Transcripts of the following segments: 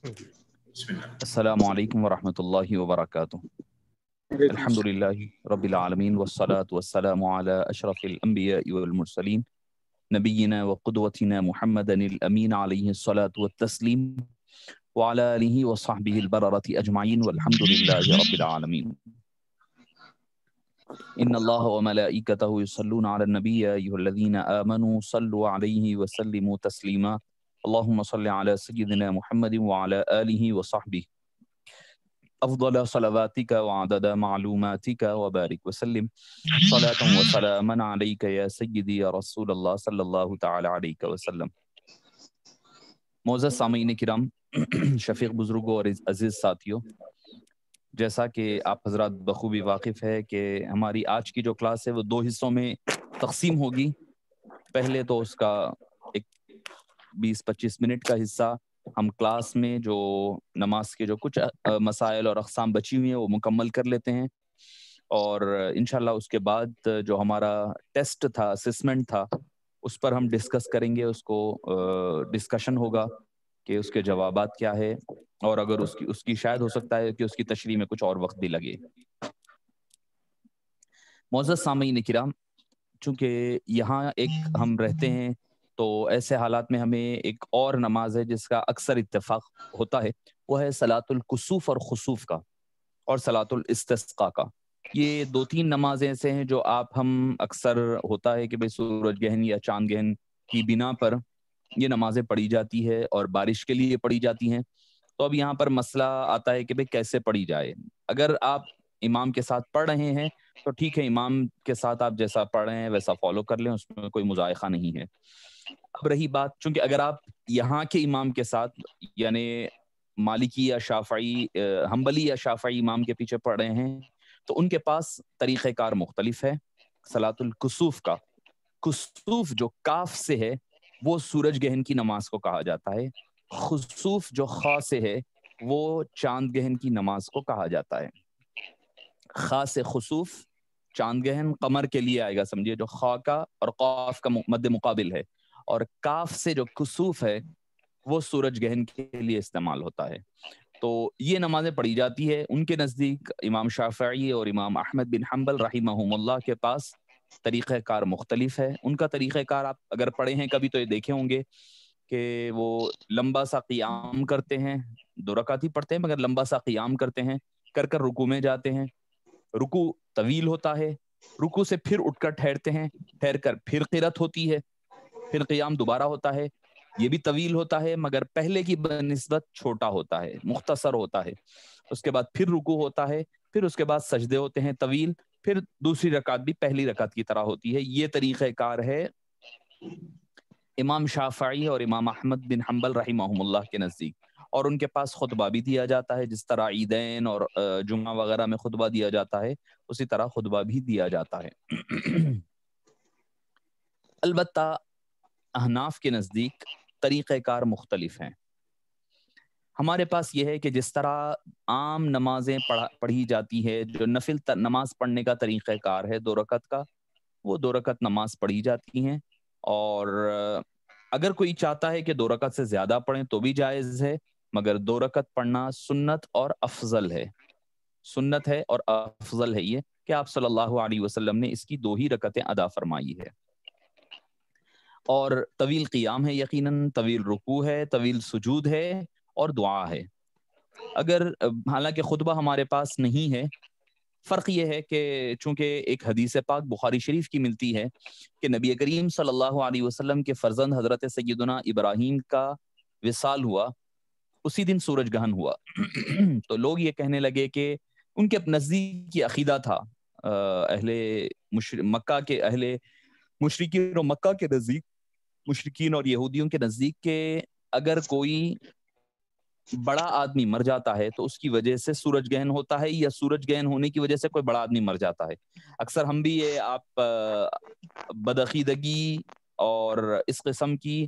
السلام علیکم ورحمۃ اللہ وبرکاتہ۔ الحمد للہ رب العالمین والصلاة والسلام علی اشرف الانبیاء والمرسلین نبینا وقدوتنا محمد الامین علیہ الصلاة والتسلیم وعلی آلہ وصحبہ البررۃ اجمعین والحمد للہ رب العالمین۔ ان اللہ وملائکتہ یصلون علی النبی یا ایھا الذین آمنوا صلوا علیہ وسلموا تسلیما اللهم صل على سيدنا محمد وعلى آله وصحبه أفضل صلواتك وعدد معلوماتك وبارك وسلم صلاة وسلاما عليك يا سيدي يا رسول الله صلی اللہ تعالی علیہ وسلم۔ معزز سامعین کرام، شفیق بزرگوں اور عزیز ساتھیوں، جیسا کہ آپ حضرات بخوبی واقف ہے کہ ہماری آج کی جو کلاس ہے وہ دو حصوں میں تقسیم ہوگی۔ پہلے تو اس کا 20-25 منٹ کا حصہ ہم کلاس میں جو نماز کے جو کچھ مسائل اور اقسام بچی ہوئی ہیں وہ مکمل کر لیتے ہیں، اور انشاءاللہ اس کے بعد جو ہمارا ٹیسٹ تھا، اسسمنٹ تھا، اس پر ہم ڈسکس کریں گے، اس کو ڈسکشن ہوگا کہ اس کے جوابات کیا ہے، اور اگر اس کی شاید ہو سکتا ہے کہ اس کی تشریح میں کچھ اور وقت بھی لگے۔ معزز سامعین کرام، چونکہ یہاں ایک ہم رہتے ہیں تو ایسے حالات میں ہمیں ایک اور نماز ہے جس کا اکثر اتفاق ہوتا ہے، وہ ہے صلاۃ الکسوف اور خسوف کا، اور صلاۃ الاستسقاء کا۔ یہ 2-3 نمازیں ایسے ہیں جو ہم اکثر ہوتا ہے کہ بھئی سورج گہن یا چاند گہن کی بنا پر یہ نمازیں پڑھی جاتی ہے اور بارش کے لیے پڑھی جاتی ہیں۔ تو اب یہاں پر مسئلہ آتا ہے کہ بھئی کیسے پڑھی جائے۔ اگر آپ امام کے ساتھ پڑھ رہے ہیں تو ٹھیک ہے، امام کے ساتھ آپ جیسا پڑھ رہے ہیں ویسا فالو کر لیں، اس میں کوئی مضائقہ نہیں ہے۔ اب رہی بات، چونکہ اگر آپ یہاں کے امام کے ساتھ یعنی مالکی یا شافعی، حنبلی یا شافعی امام کے پیچھے پڑھ رہے ہیں تو ان کے پاس طریقہ کار مختلف ہے۔ صلاۃ الکسوف کا، کسوف جو کاف سے ہے وہ سورج گہن کی نماز کو کہا جاتا ہے، خسوف جو خا سے ہے وہ چاند گہن کی نماز کو کہا جاتا ہے۔ خا سے خسوف، چاند گہن قمر کے لیے آئے گا، سمجھیے، جو خا کا اور قاف کا مد مقابل ہے، اور کاف سے جو کسوف ہے وہ سورج گہن کے لیے استعمال ہوتا ہے۔ تو یہ نمازیں پڑھی جاتی ہے۔ ان کے نزدیک امام شافعی اور امام احمد بن حنبل رحمہم اللہ کے پاس طریقہ کار مختلف ہے۔ ان کا طریقہ کار آپ اگر پڑھے ہیں کبھی تو یہ دیکھے ہوں گے کہ وہ لمبا سا قیام کرتے ہیں، 2 رکعت ہی پڑھتے ہیں مگر لمبا سا قیام کرتے ہیں، کر رکوع میں جاتے ہیں، رکوع طویل ہوتا ہے، رکوع سے پھر اٹھ کر ٹھہرتے ہیں، ٹھہر کر پھر قرات ہوتی ہے، پھر قیام دوبارہ ہوتا ہے، یہ بھی طویل ہوتا ہے مگر پہلے کی بنسبت چھوٹا ہوتا ہے، مختصر ہوتا ہے۔ اس کے بعد پھر رکوع ہوتا ہے، پھر اس کے بعد سجدے ہوتے ہیں طویل، پھر دوسری رکعت بھی پہلی رکعت کی طرح ہوتی ہے۔ یہ طریقہ کار ہے امام شافعی اور امام احمد بن حنبل رحمہم اللہ کے نزدیک، اور ان کے پاس خطبہ بھی دیا جاتا ہے، جس طرح عیدین اور جمعہ وغیرہ میں خطبہ دیا جاتا ہے اسی طرح خطبہ بھی دیا جاتا ہے۔ البتہ احناف کے نزدیک طریقہ کار مختلف ہیں۔ ہمارے پاس یہ ہے کہ جس طرح عام نمازیں پڑھی جاتی ہے، جو نفل نماز پڑھنے کا طریقہ کار ہے 2 رکعت کا، وہ 2 رکعت نماز پڑھی جاتی ہیں، اور اگر کوئی چاہتا ہے کہ 2 رکعت سے زیادہ پڑھیں تو بھی جائز ہے، مگر 2 رکعت پڑھنا سنت اور افضل ہے۔ سنت ہے اور افضل ہے یہ کہ آپ صلی اللہ علیہ وسلم نے اس کی 2 ہی رکعتیں ادا فرمائی ہے، اور طویل قیام ہے، یقیناً طویل رکوع ہے، طویل سجود ہے، اور دعا ہے۔ اگر حالانکہ خطبہ ہمارے پاس نہیں ہے، فرق یہ ہے کہ چونکہ ایک حدیث پاک بخاری شریف کی ملتی ہے کہ نبی کریم صلی اللہ علیہ وسلم کے فرزند حضرت سیدنا ابراہیم کا وصال ہوا، اسی دن سورج گہن ہوا۔ تو لوگ یہ کہنے لگے کہ ان کے نزدیک یہ عقیدہ تھا، مکہ کے اہل مشرکین اور مکہ کے نزدیک، مشرکین اور یہودیوں کے نزدیک، کہ اگر کوئی بڑا آدمی مر جاتا ہے تو اس کی وجہ سے سورج گہن ہوتا ہے، یا سورج گہن ہونے کی وجہ سے کوئی بڑا آدمی مر جاتا ہے۔ اکثر ہم بھی یہ آپ بدعقیدگی اور اس قسم کی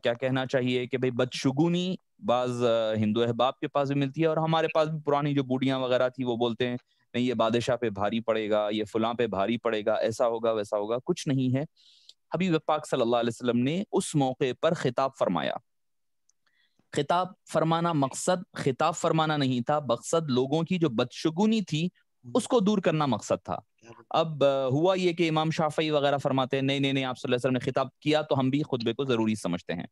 کیا کہنا چاہیے کہ بھئی بدشگونی بعض ہندو احباب کے پاس بھی ملتی ہے، اور ہمارے پاس بھی پرانی جو بوڑھیاں وغیرہ تھی وہ بولتے ہیں نہیں یہ بادشاہ پہ بھاری پڑے گا، یہ فلاں پہ بھاری پڑے گا، ایسا ہوگا ویسا ہوگا۔ کچھ نہیں ہے۔ حبیب پاک صلی اللہ علیہ وسلم نے اس موقع پر خطاب فرمایا، خطاب فرمانا مقصد خطاب فرمانا نہیں تھا، مقصد لوگوں کی جو بدشگونی تھی اس کو دور کرنا مقصد تھا۔ اب ہوا یہ کہ امام شافعی وغیرہ فرماتے ہیں نہیں نہیں نہیں، آپ صلی اللہ علیہ وسلم نے خطاب کیا تو ہم بھی خطبے کو ضروری سمجھتے ہیں۔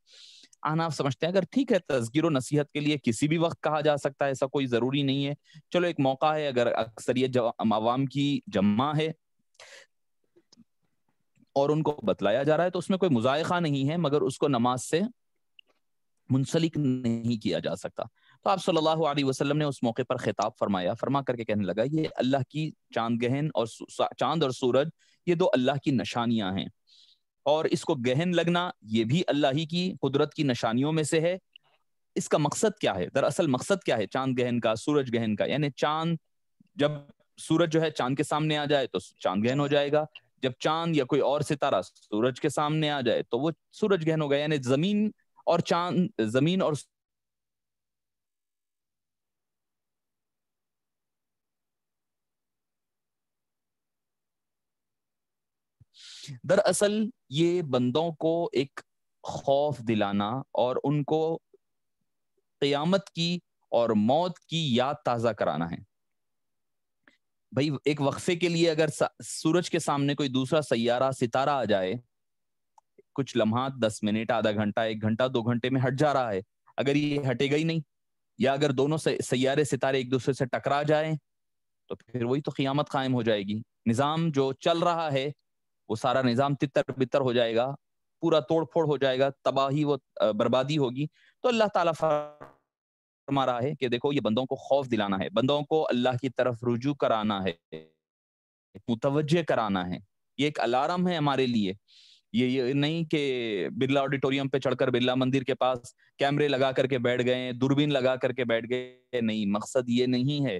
احناف سمجھتے ہیں اگر ٹھیک ہے تذکیر و نصیحت کے لیے کسی بھی وقت کہا جا سکتا ہے، ایسا کوئی ضروری نہیں ہے، چلو ایک موقع ہے، اگر اکثریت عوام کی جمع ہے اور ان کو بتلایا جا رہا ہے تو اس میں کوئی مذائقہ نہیں ہے، مگر اس کو نماز سے منسلک نہیں کیا جا سکتا۔ تو آپ صلی اللہ علیہ وسلم نے اس موقع پر خطاب فرمایا، فرما کر کے کہنے لگا یہ اللہ کی چاند گہن اور چاند اور سورج یہ دو اللہ کی نشانیاں ہیں، اور اس کو گہن لگنا یہ بھی اللہ ہی کی قدرت کی نشانیوں میں سے ہے۔ اس کا مقصد کیا ہے؟ دراصل مقصد کیا ہے چاند گہن کا، سورج گہن کا؟ یعنی چاند جب سورج جو ہے چاند کے سامنے آ جائے تو چاند گہن ہو جائے گا، جب چاند یا کوئی اور ستارہ سورج کے سامنے آ جائے تو وہ سورج گہن ہو گیا۔ یعنی زمین اور چاند، زمین اور دراصل یہ بندوں کو ایک خوف دلانا اور ان کو قیامت کی اور موت کی یاد تازہ کرانا ہے۔ بھائی ایک وقفے کے لیے اگر سورج کے سامنے کوئی دوسرا سیارہ ستارہ آ جائے، کچھ لمحات، 10 منٹ، آدھا گھنٹہ، 1 گھنٹہ، 2 گھنٹے میں ہٹ جا رہا ہے، اگر یہ ہٹے گا ہی نہیں، یا اگر دونوں سیارے ستارے ایک دوسرے سے ٹکرا جائیں تو پھر وہی تو قیامت قائم ہو جائے گی۔ نظام جو چل رہا ہے وہ سارا نظام تتر بتر ہو جائے گا، پورا توڑ پھوڑ ہو جائے گا، تباہی و بربادی ہوگی۔ تو اللہ تعالیٰ فرما رہا ہے کہ دیکھو یہ بندوں کو خوف دلانا ہے، بندوں کو اللہ کی طرف رجوع کرانا ہے، متوجہ کرانا ہے۔ یہ ایک الارم ہے ہمارے لیے۔ یہ نہیں کہ برلا آڈیٹوریم پہ چڑھ کر برلا مندر کے پاس کیمرے لگا کر کے بیٹھ گئے، دوربین لگا کر کے بیٹھ گئے، نہیں، مقصد یہ نہیں ہے۔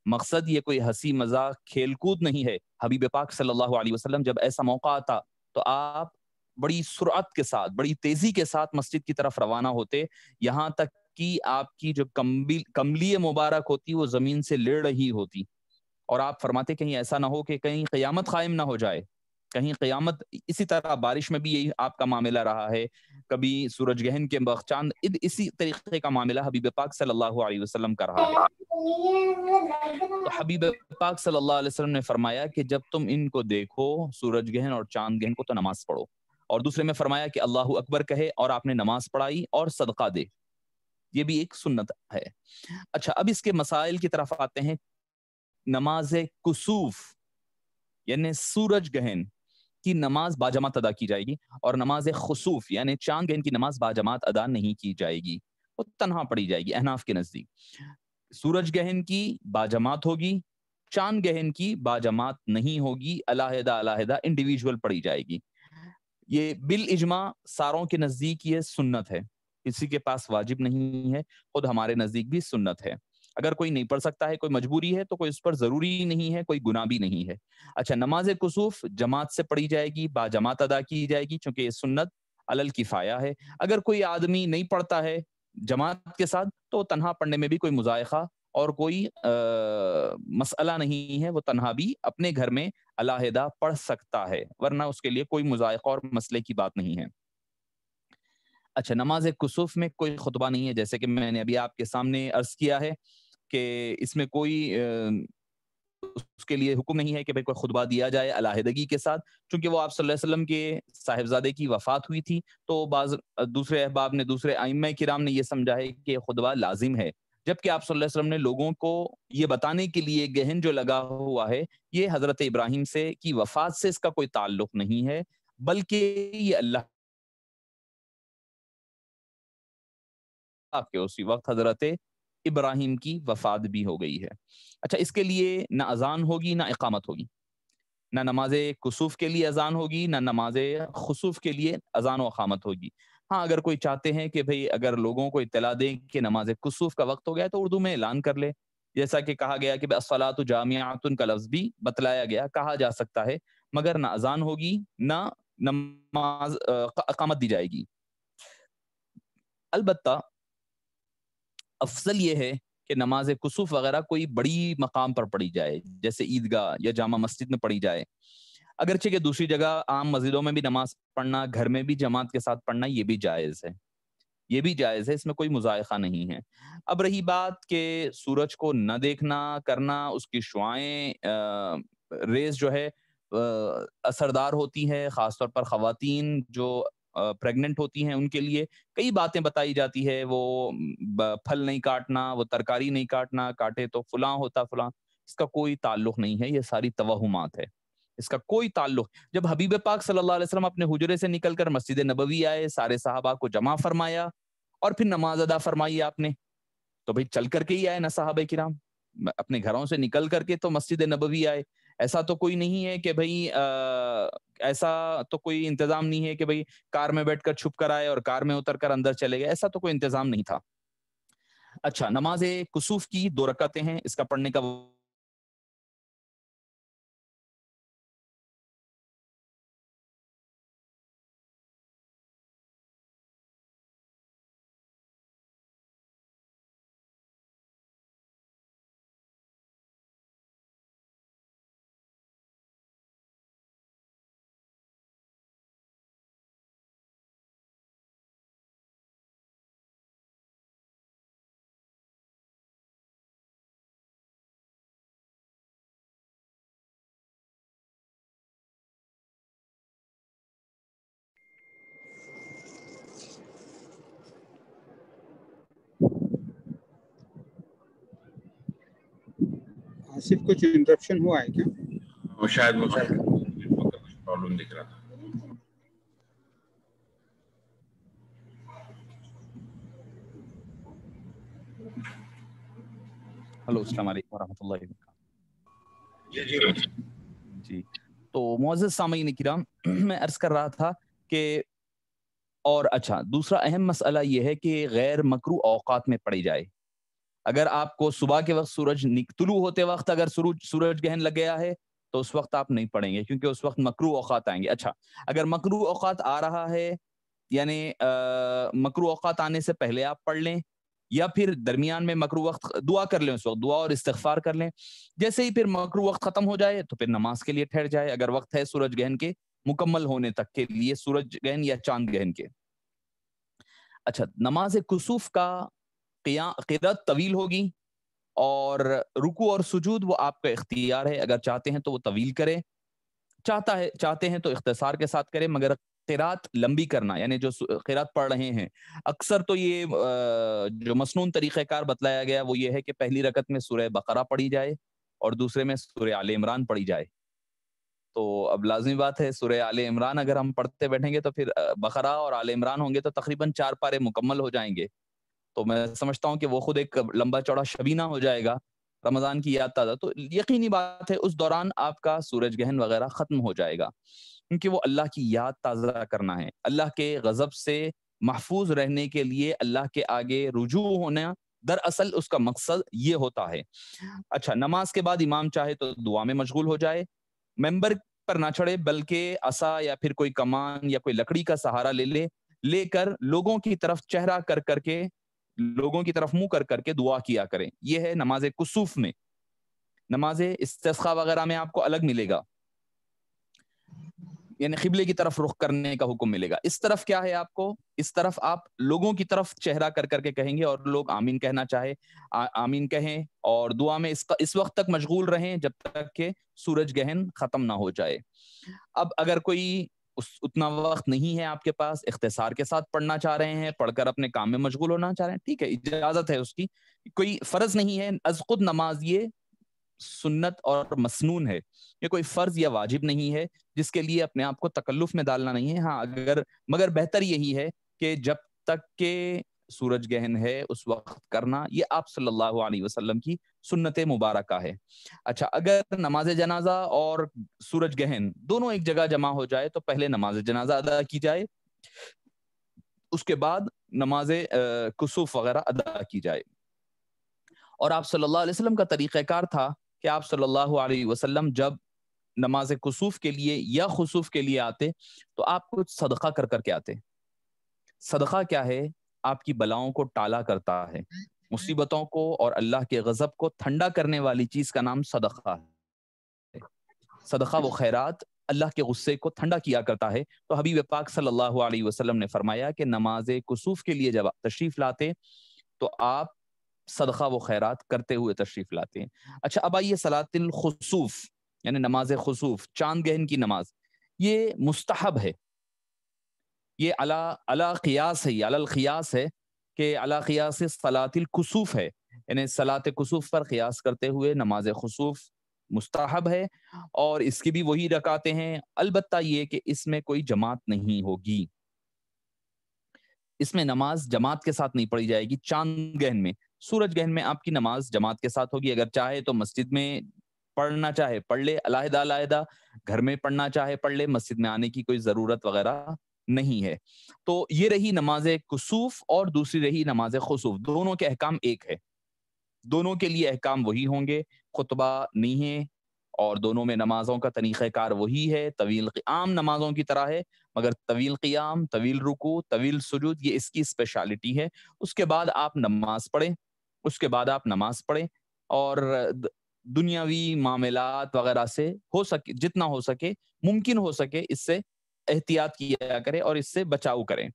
مقصد یہ کوئی ہنسی مذاق کھیل کود نہیں ہے۔ حبیب پاک صلی اللہ علیہ وسلم جب ایسا موقع آتا تو آپ بڑی سرعت کے ساتھ، بڑی تیزی کے ساتھ مسجد کی طرف روانہ ہوتے، یہاں تک کہ آپ کی جو کملی مبارک ہوتی وہ زمین سے لڑ رہی ہوتی، اور آپ فرماتے کہیں ایسا نہ ہو کہ کہیں قیامت قائم نہ ہو جائے، کہیں قیامت۔ اسی طرح بارش میں بھی یہی آپ کا معاملہ رہا ہے، کبھی سورج گہن کے وقت چاند، اسی طریقے کا معاملہ حبیب پاک صلی اللہ علیہ وسلم کا رہا ہے۔ تو حبیب پاک صلی اللہ علیہ وسلم نے فرمایا کہ جب تم ان کو دیکھو، سورج گہن اور چاند گہن کو، تو نماز پڑھو، اور دوسرے میں فرمایا کہ اللہ اکبر کہے اور آپ نے نماز پڑھائی اور صدقہ دے، یہ بھی ایک سنت ہے۔ اچھا، اب اس کے مسائل کی طرف آتے ہیں۔ نماز کسوف یعنی سورج گہن کی نماز باجماعت ادا کی جائے گی، اور نماز خسوف یعنی چاند گہن کی نماز باجماعت ادا نہیں کی جائے گی، وہ تنہا پڑھی جائے گی احناف کے نزدیک۔ سورج گہن کی باجماعت ہوگی، چاند گہن کی باجماعت نہیں ہوگی، علیحدہ علیحدہ انڈیویجول پڑھی جائے گی۔ یہ بالاجماع ساروں کے نزدیک یہ سنت ہے، کسی کے پاس واجب نہیں ہے، خود ہمارے نزدیک بھی سنت ہے۔ اگر کوئی نہیں پڑھ سکتا ہے، کوئی مجبوری ہے، تو کوئی اس پر ضروری نہیں ہے، کوئی گناہ بھی نہیں ہے۔ اچھا، نماز کسوف جماعت سے پڑھی جائے گی، باجماعت ادا کی جائے گی، چونکہ یہ سنت علی الکفایہ ہے۔ اگر کوئی آدمی نہیں پڑھتا ہے جماعت کے ساتھ تو تنہا پڑھنے میں بھی کوئی مذائقہ اور کوئی مسئلہ نہیں ہے، وہ تنہا بھی اپنے گھر میں علیحدہ پڑھ سکتا ہے، ورنہ اس کے لیے کوئی مذائقہ اور مسئلے کی بات نہیں ہے۔ اچھا، نماز کسوف میں کوئی خطبہ نہیں ہے، جیسے کہ میں نے ابھی آپ کے سامنے عرض کیا ہے کہ اس میں کوئی اس کے لیے حکم نہیں ہے کہ بھئی کوئی خطبہ دیا جائے علیحدگی کے ساتھ، چونکہ وہ آپ صلی اللہ علیہ وسلم کے صاحبزادے کی وفات ہوئی تھی، تو بعض دوسرے احباب نے، دوسرے ائمہ کرام نے یہ سمجھا ہے کہ خطبہ لازم ہے، جبکہ آپ صلی اللہ علیہ وسلم نے لوگوں کو یہ بتانے کے لیے گہن جو لگا ہوا ہے، یہ حضرت ابراہیم سے کی وفات سے اس کا کوئی تعلق نہیں ہے، بلکہ یہ اللہ کے اسی وقت حضرت ابراہیم کی وفات بھی ہو گئی ہے۔ اچھا، اس کے لیے نہ اذان ہوگی نہ اقامت ہوگی، نہ نماز کسوف کے لیے اذان ہوگی، نہ نماز خسوف کے لیے اذان و اقامت ہوگی۔ ہاں، اگر کوئی چاہتے ہیں کہ بھئی اگر لوگوں کو اطلاع دیں کہ نماز کسوف کا وقت ہو گیا تو اردو میں اعلان کر لے، جیسا کہ کہا گیا کہ الصلاۃ جامعۃ کا لفظ بھی بتلایا گیا، کہا جا سکتا ہے، مگر نہ اذان ہوگی نہ نماز اقامت دی جائے گی۔ البتہ افضل یہ ہے کہ نماز کسوف وغیرہ کوئی بڑی مقام پر پڑھی جائے، جیسے عیدگاہ یا جامع مسجد میں پڑھی جائے، اگرچہ کہ دوسری جگہ عام مسجدوں میں بھی نماز پڑھنا، گھر میں بھی جماعت کے ساتھ پڑھنا، یہ بھی جائز ہے۔ یہ بھی جائز ہے، اس میں کوئی مضائقہ نہیں ہے۔ اب رہی بات کہ سورج کو نہ دیکھنا کرنا، اس کی شعاعیں ریز جو ہے اثردار ہوتی ہے، خاص طور پر خواتین جو پریگننٹ ہوتی ہیں ان کے لیے کئی باتیں بتائی جاتی ہے، وہ پھل نہیں کاٹنا، وہ ترکاری نہیں کاٹنا، کاٹے تو فلاں ہوتا فلاں، اس کا کوئی تعلق نہیں ہے، یہ ساری توہمات ہے، اس کا کوئی تعلق۔ جب حبیب پاک صلی اللہ علیہ وسلم اپنے حجرے سے نکل کر مسجد نبوی آئے، سارے صحابہ کو جمع فرمایا اور پھر نماز ادا فرمائی آپ نے، تو بھئی چل کر کے ہی آئے نا صحابہ کرام، اپنے گھروں سے نکل کر کے تو مسجد نبوی آئے۔ ایسا تو کوئی نہیں ہے کہ بھئی ایسا تو کوئی انتظام نہیں ہے کہ بھئی کار میں بیٹھ کر چھپ کر آئے اور کار میں اتر کر اندر چلے گئے، ایسا تو کوئی انتظام نہیں تھا۔ اچھا، نماز کسوف کی 2 رکعتیں ہیں، اس کا پڑھنے کا آصف کچھ انٹرپشن ہوا ہے کیا؟ وہ شاید مجھے پرابلم دکھ رہا تھا۔ ہلو، السلام علیکم ورحمۃ اللہ وبرکاتہ۔ جی، تو معزز سامعین کرام، میں عرض کر رہا تھا کہ اور اچھا، دوسرا اہم مسئلہ یہ ہے کہ غیر مکروہ اوقات میں پڑھی جائے۔ اگر آپ کو صبح کے وقت سورج طلوع ہوتے وقت اگر سورج گہن لگ گیا ہے تو اس وقت آپ نہیں پڑھیں گے، کیونکہ اس وقت مکروہ اوقات آئیں گے۔ اچھا، اگر مکروہ اوقات آ رہا ہے، یعنی مکروہ اوقات آنے سے پہلے آپ پڑھ لیں، یا پھر درمیان میں مکروہ وقت دعا کر لیں، اس وقت دعا اور استغفار کر لیں۔ جیسے ہی پھر مکروہ وقت ختم ہو جائے تو پھر نماز کے لیے ٹھہر جائے، اگر وقت ہے سورج گہن کے مکمل ہونے تک کے لیے، سورج گہن یا چاند گہن کے۔ اچھا، نماز کسوف کا قرات طویل ہوگی، اور رکوع اور سجود وہ آپ کا اختیار ہے، اگر چاہتے ہیں تو وہ طویل کریں، چاہتے ہیں تو اختصار کے ساتھ کریں، مگر قرات لمبی کرنا، یعنی جو قرات پڑھ رہے ہیں، اکثر تو یہ جو مسنون طریقہ کار بتلایا گیا وہ یہ ہے کہ پہلی رکعت میں سورہ بقرہ پڑھی جائے اور دوسرے میں سورہ آل عمران پڑھی جائے۔ تو اب لازمی بات ہے سورہ آل عمران اگر ہم پڑھتے بیٹھیں گے تو پھر بقرہ اور آل عمران ہوں گے تو تقریباً 4 پارے مکمل ہو جائیں گے، تو میں سمجھتا ہوں کہ وہ خود ایک لمبا چوڑا شبینہ ہو جائے گا رمضان کی یاد تازہ، تو یقینی بات ہے اس دوران آپ کا سورج گہن وغیرہ ختم ہو جائے گا، کیونکہ وہ اللہ کی یاد تازہ کرنا ہے، اللہ کے غضب سے محفوظ رہنے کے لیے اللہ کے آگے رجوع ہونا دراصل اس کا مقصد یہ ہوتا ہے۔ اچھا، نماز کے بعد امام چاہے تو دعا میں مشغول ہو جائے، ممبر پر نہ چڑھے بلکہ عصا یا پھر کوئی کمان یا کوئی لکڑی کا سہارا لے کر لوگوں کی طرف چہرہ کر کے لوگوں کی طرف منہ کر کے دعا کیا کریں۔ یہ ہے نماز کسوف میں۔ نماز استسقاء وغیرہ میں آپ کو الگ ملے گا، یعنی قبلے کی طرف رخ کرنے کا حکم ملے گا۔ اس طرف کیا ہے، آپ کو اس طرف آپ لوگوں کی طرف چہرہ کر کے کہیں گے، اور لوگ آمین کہنا چاہے آمین کہیں، اور دعا میں اس وقت تک مشغول رہیں جب تک کہ سورج گہن ختم نہ ہو جائے۔ اب اگر کوئی اتنا وقت نہیں ہے آپ کے پاس، اختصار کے ساتھ پڑھنا چاہ رہے ہیں، پڑھ کر اپنے کام میں مشغول ہونا چاہ رہے ہیں، ٹھیک ہے، اجازت ہے اس کی، کوئی فرض نہیں ہے، از خود نماز یہ سنت اور مسنون ہے، یہ کوئی فرض یا واجب نہیں ہے جس کے لیے اپنے آپ کو تکلف میں ڈالنا نہیں ہے۔ ہاں، مگر بہتر یہی ہے کہ جب تک کہ سورج گہن ہے اس وقت کرنا، یہ آپ صلی اللہ علیہ وسلم کی سنت مبارکہ ہے۔ اچھا، اگر نماز جنازہ اور سورج گہن دونوں ایک جگہ جمع ہو جائے تو پہلے نماز جنازہ ادا کی جائے، اس کے بعد نماز کسوف وغیرہ ادا کی جائے۔ اور آپ صلی اللہ علیہ وسلم کا طریقہ کار تھا کہ آپ صلی اللہ علیہ وسلم جب نماز کسوف کے لیے یا خسوف کے لیے آتے تو آپ کچھ صدقہ کر کے آتے۔ صدقہ کیا ہے؟ آپ کی بلاؤں کو ٹالا کرتا ہے، مصیبتوں کو اور اللہ کے غضب کو ٹھنڈا کرنے والی چیز کا نام صدقہ ہے۔ صدقہ وہ خیرات اللہ کے غصے کو ٹھنڈا کیا کرتا ہے. تو حبیب پاک صلی اللہ علیہ وسلم نے فرمایا کہ نماز کسوف کے لیے جب تشریف لاتے تو آپ صدقہ و خیرات کرتے ہوئے تشریف لاتے ہیں. اچھا اب آئیے صلاۃ الخسوف یعنی نماز خسوف، چاند گہن کی نماز، یہ مستحب ہے. یہ علی قیاس ہے، یہ علی القیاس ہے کہ علی قیاس صلاۃ الکسوف ہے، یعنی صلاۃ کسوف پر قیاس کرتے ہوئے نماز خسوف مستحب ہے اور اس کی بھی وہی رکعتیں ہیں. البتہ یہ کہ اس میں کوئی جماعت نہیں ہوگی، اس میں نماز جماعت کے ساتھ نہیں پڑھی جائے گی. چاند گہن میں، سورج گہن میں آپ کی نماز جماعت کے ساتھ ہوگی. اگر چاہے تو مسجد میں پڑھنا چاہے پڑھ لے علیحدہ علیحدہ، گھر میں پڑھنا چاہے پڑھ لے، مسجد میں آنے کی کوئی ضرورت وغیرہ نہیں ہے. تو یہ رہی نماز کسوف اور دوسری رہی نماز خسوف. دونوں کے احکام ایک ہے، دونوں کے لیے احکام وہی ہوں گے، خطبہ نہیں ہے اور دونوں میں نمازوں کا طریقہ کار وہی ہے. طویل عام نمازوں کی طرح ہے مگر طویل قیام، طویل رکوع، طویل سجود یہ اس کی اسپیشالٹی ہے. اس کے بعد آپ نماز پڑھیں اور دنیاوی معاملات وغیرہ سے ہو سکے جتنا ہو سکے ممکن ہو سکے اس سے احتیاط کیا کرے اور اس سے بچاؤ کریں.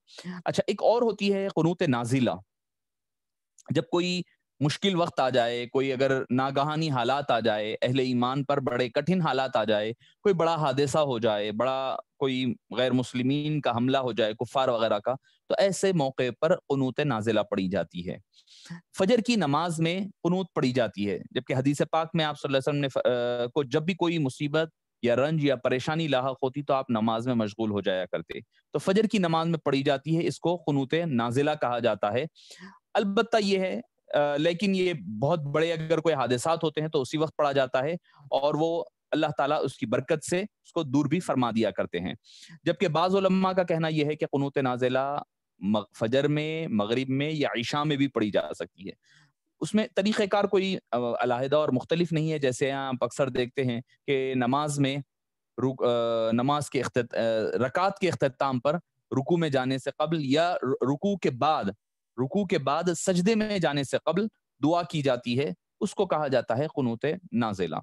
اچھا ایک اور ہوتی ہے قنوت نازلہ. جب کوئی مشکل وقت آ جائے، کوئی اگر ناگہانی حالات آ جائے، اہل ایمان پر بڑے کٹھن حالات آ جائے، کوئی بڑا حادثہ ہو جائے، بڑا کوئی غیر مسلمین کا حملہ ہو جائے کفار وغیرہ کا، تو ایسے موقع پر قنوت نازلہ پڑھی جاتی ہے. فجر کی نماز میں قنوت پڑھی جاتی ہے، جبکہ حدیث پاک میں آپ صلی اللہ علیہ وسلم نے کو جب بھی کوئی مصیبت یا رنج یا پریشانی لاحق ہوتی تو آپ نماز میں مشغول ہو جایا کرتے. تو فجر کی نماز میں پڑھی جاتی ہے، اس کو قنوت نازلہ کہا جاتا ہے. البتہ یہ ہے لیکن یہ بہت بڑے اگر کوئی حادثات ہوتے ہیں تو اسی وقت پڑھا جاتا ہے اور وہ اللہ تعالیٰ اس کی برکت سے اس کو دور بھی فرما دیا کرتے ہیں. جبکہ بعض علماء کا کہنا یہ ہے کہ قنوت نازلہ فجر میں، مغرب میں یا عشاء میں بھی پڑھی جا سکتی ہے. اس میں طریقہ کار کوئی علیحدہ اور مختلف نہیں ہے. جیسے آپ اکثر دیکھتے ہیں کہ نماز میں نماز کے رکعت کے اختتام پر رکوع میں جانے سے قبل یا رکوع کے بعد سجدے میں جانے سے قبل دعا کی جاتی ہے، اس کو کہا جاتا ہے قنوت نازلہ.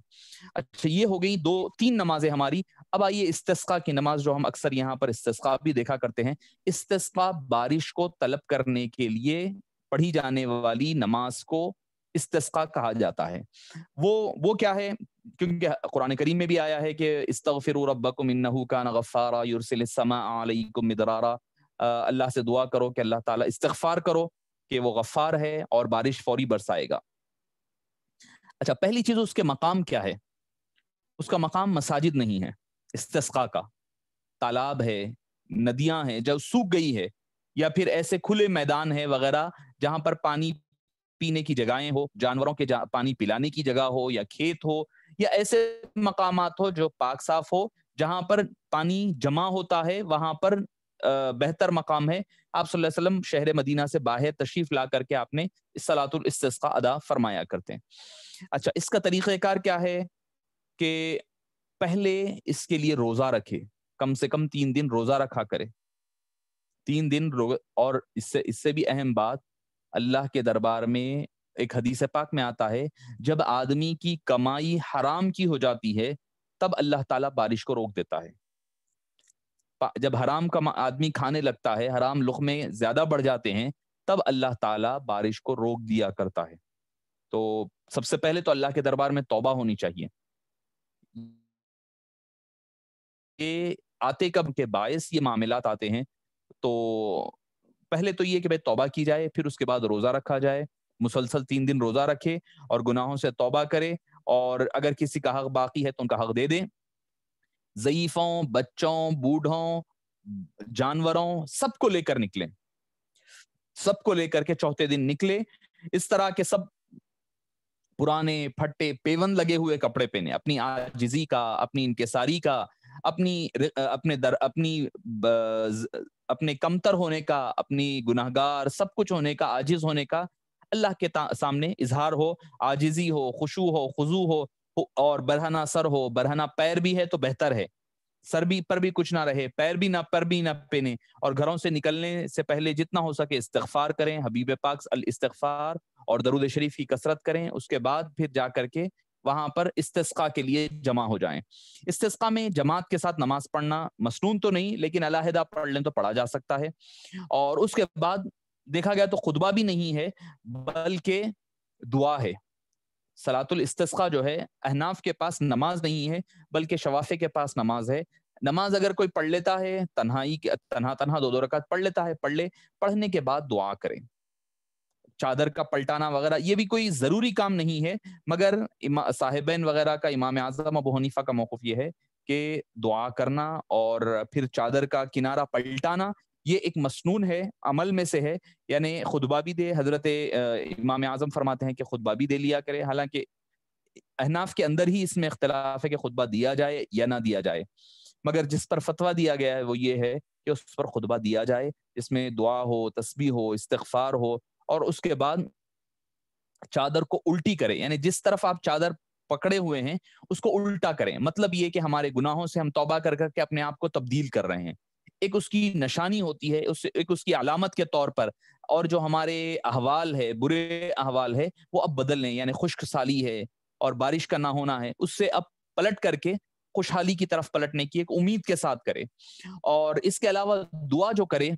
اچھا یہ ہو گئی تین نمازیں ہماری. اب آئیے استسقاء کی نماز، جو ہم اکثر یہاں پر استسقاء بھی دیکھا کرتے ہیں. استسقاء بارش کو طلب کرنے کے لیے پڑھی جانے والی نماز کو استسقاء کہا جاتا ہے. وہ کیا ہے؟ کیونکہ قرآن کریم میں بھی آیا ہے کہ استغفروا ربکم انہ کان غفارا یرسل السماء علیکم مدرارا. اللہ سے دعا کرو کہ اللہ تعالیٰ، استغفار کرو کہ وہ غفار ہے اور بارش فوری برسائے گا. اچھا پہلی چیز اس کے مقام کیا ہے؟ اس کا مقام مساجد نہیں ہے. استسقاء کا تالاب ہے، ندیاں ہیں جو سوکھ گئی ہے، یا پھر ایسے کھلے میدان ہے وغیرہ جہاں پر پانی پینے کی جگہیں ہو، جانوروں کے پانی پلانے کی جگہ ہو، یا کھیت ہو، یا ایسے مقامات ہو جو پاک صاف ہو جہاں پر پانی جمع ہوتا ہے، وہاں پر بہتر مقام ہے. آپ صلی اللہ علیہ وسلم شہر مدینہ سے باہر تشریف لا کر کے آپ نے صلاۃ الاستسقاء ادا فرمایا کرتے ہیں. اچھا اس کا طریقہ کار کیا ہے کہ پہلے اس کے لیے روزہ رکھے، کم سے کم 3 دن روزہ رکھا کرے. 3 دن اور اس سے بھی اہم بات، اللہ کے دربار میں ایک حدیث پاک میں آتا ہے جب آدمی کی کمائی حرام کی ہو جاتی ہے تب اللہ تعالیٰ بارش کو روک دیتا ہے. جب حرام کا آدمی کھانے لگتا ہے، حرام لقمے زیادہ بڑھ جاتے ہیں، تب اللہ تعالیٰ بارش کو روک دیا کرتا ہے. تو سب سے پہلے تو اللہ کے دربار میں توبہ ہونی چاہیے. یہ آتے کب کے باعث یہ معاملات آتے ہیں، تو پہلے تو یہ کہ بھائی توبہ کی جائے، پھر اس کے بعد روزہ رکھا جائے. مسلسل 3 دن روزہ رکھے اور گناہوں سے توبہ کرے، اور اگر کسی کا حق باقی ہے تو ان کا حق دے دیں. ضعیفوں، بچوں، بوڑھوں، جانوروں سب کو لے کر نکلیں، سب کو لے کر کے چوتھے دن نکلے. اس طرح کے سب پرانے پھٹے پیون لگے ہوئے کپڑے پہنے، اپنی عاجزی کا، اپنی انکساری کا، اپنے کمتر ہونے کا، اپنی گناہگار سب کچھ ہونے کا، عاجز ہونے کا اللہ کے سامنے اظہار ہو. عاجزی ہو، خشوع ہو، خضوع ہو، اور برہنہ سر ہو. برہنہ پیر بھی ہے تو بہتر ہے، سر بھی پر بھی کچھ نہ رہے، پیر بھی نہ پر بھی نہ پہنے. اور گھروں سے نکلنے سے پہلے جتنا ہو سکے استغفار کریں، حبیب پاک الاستغفار اور درود شریف کی کثرت کریں. اس کے بعد پھر جا کر کے وہاں پر استسقاء کے لیے جمع ہو جائیں. استسقاء میں جماعت کے ساتھ نماز پڑھنا مسنون تو نہیں، لیکن علیحدہ پڑھ لیں تو پڑھا جا سکتا ہے. اور اس کے بعد دیکھا گیا تو خطبہ بھی نہیں ہے بلکہ دعا ہے. صلاۃ الاستسقاء جو ہے احناف کے پاس نماز نہیں ہے بلکہ شوافی کے پاس نماز ہے. نماز اگر کوئی پڑھ لیتا ہے تنہا 2 رکعت پڑھ لیتا ہے، پڑھنے کے بعد دعا کرے. چادر کا پلٹانا وغیرہ یہ بھی کوئی ضروری کام نہیں ہے، مگر صاحبین وغیرہ کا، امام اعظم ابو حنیفہ کا موقف یہ ہے کہ دعا کرنا اور پھر چادر کا کنارہ پلٹانا یہ ایک مسنون ہے، عمل میں سے ہے. یعنی خطبہ بھی دے، حضرت امام اعظم فرماتے ہیں کہ خطبہ بھی دے لیا کرے. حالانکہ احناف کے اندر ہی اس میں اختلاف ہے کہ خطبہ دیا جائے یا نہ دیا جائے، مگر جس پر فتویٰ دیا گیا ہے وہ یہ ہے کہ اس پر خطبہ دیا جائے، جس میں دعا ہو، تسبیح ہو، استغفار ہو، اور اس کے بعد چادر کو الٹی کرے. یعنی جس طرف آپ چادر پکڑے ہوئے ہیں اس کو الٹا کریں. مطلب یہ کہ ہمارے گناہوں سے ہم توبہ کر کر کے اپنے آپ کو تبدیل کر رہے ہیں. ایک اس کی نشانی ہوتی ہے، ایک اس کی علامت کے طور پر. اور جو ہمارے احوال ہے، برے احوال ہے، وہ اب بدل لیں. یعنی خشک سالی ہے اور بارش کا نہ ہونا ہے، اس سے اب پلٹ کر کے خوشحالی کی طرف پلٹنے کی ایک امید کے ساتھ کرے. اور اس کے علاوہ دعا جو کرے،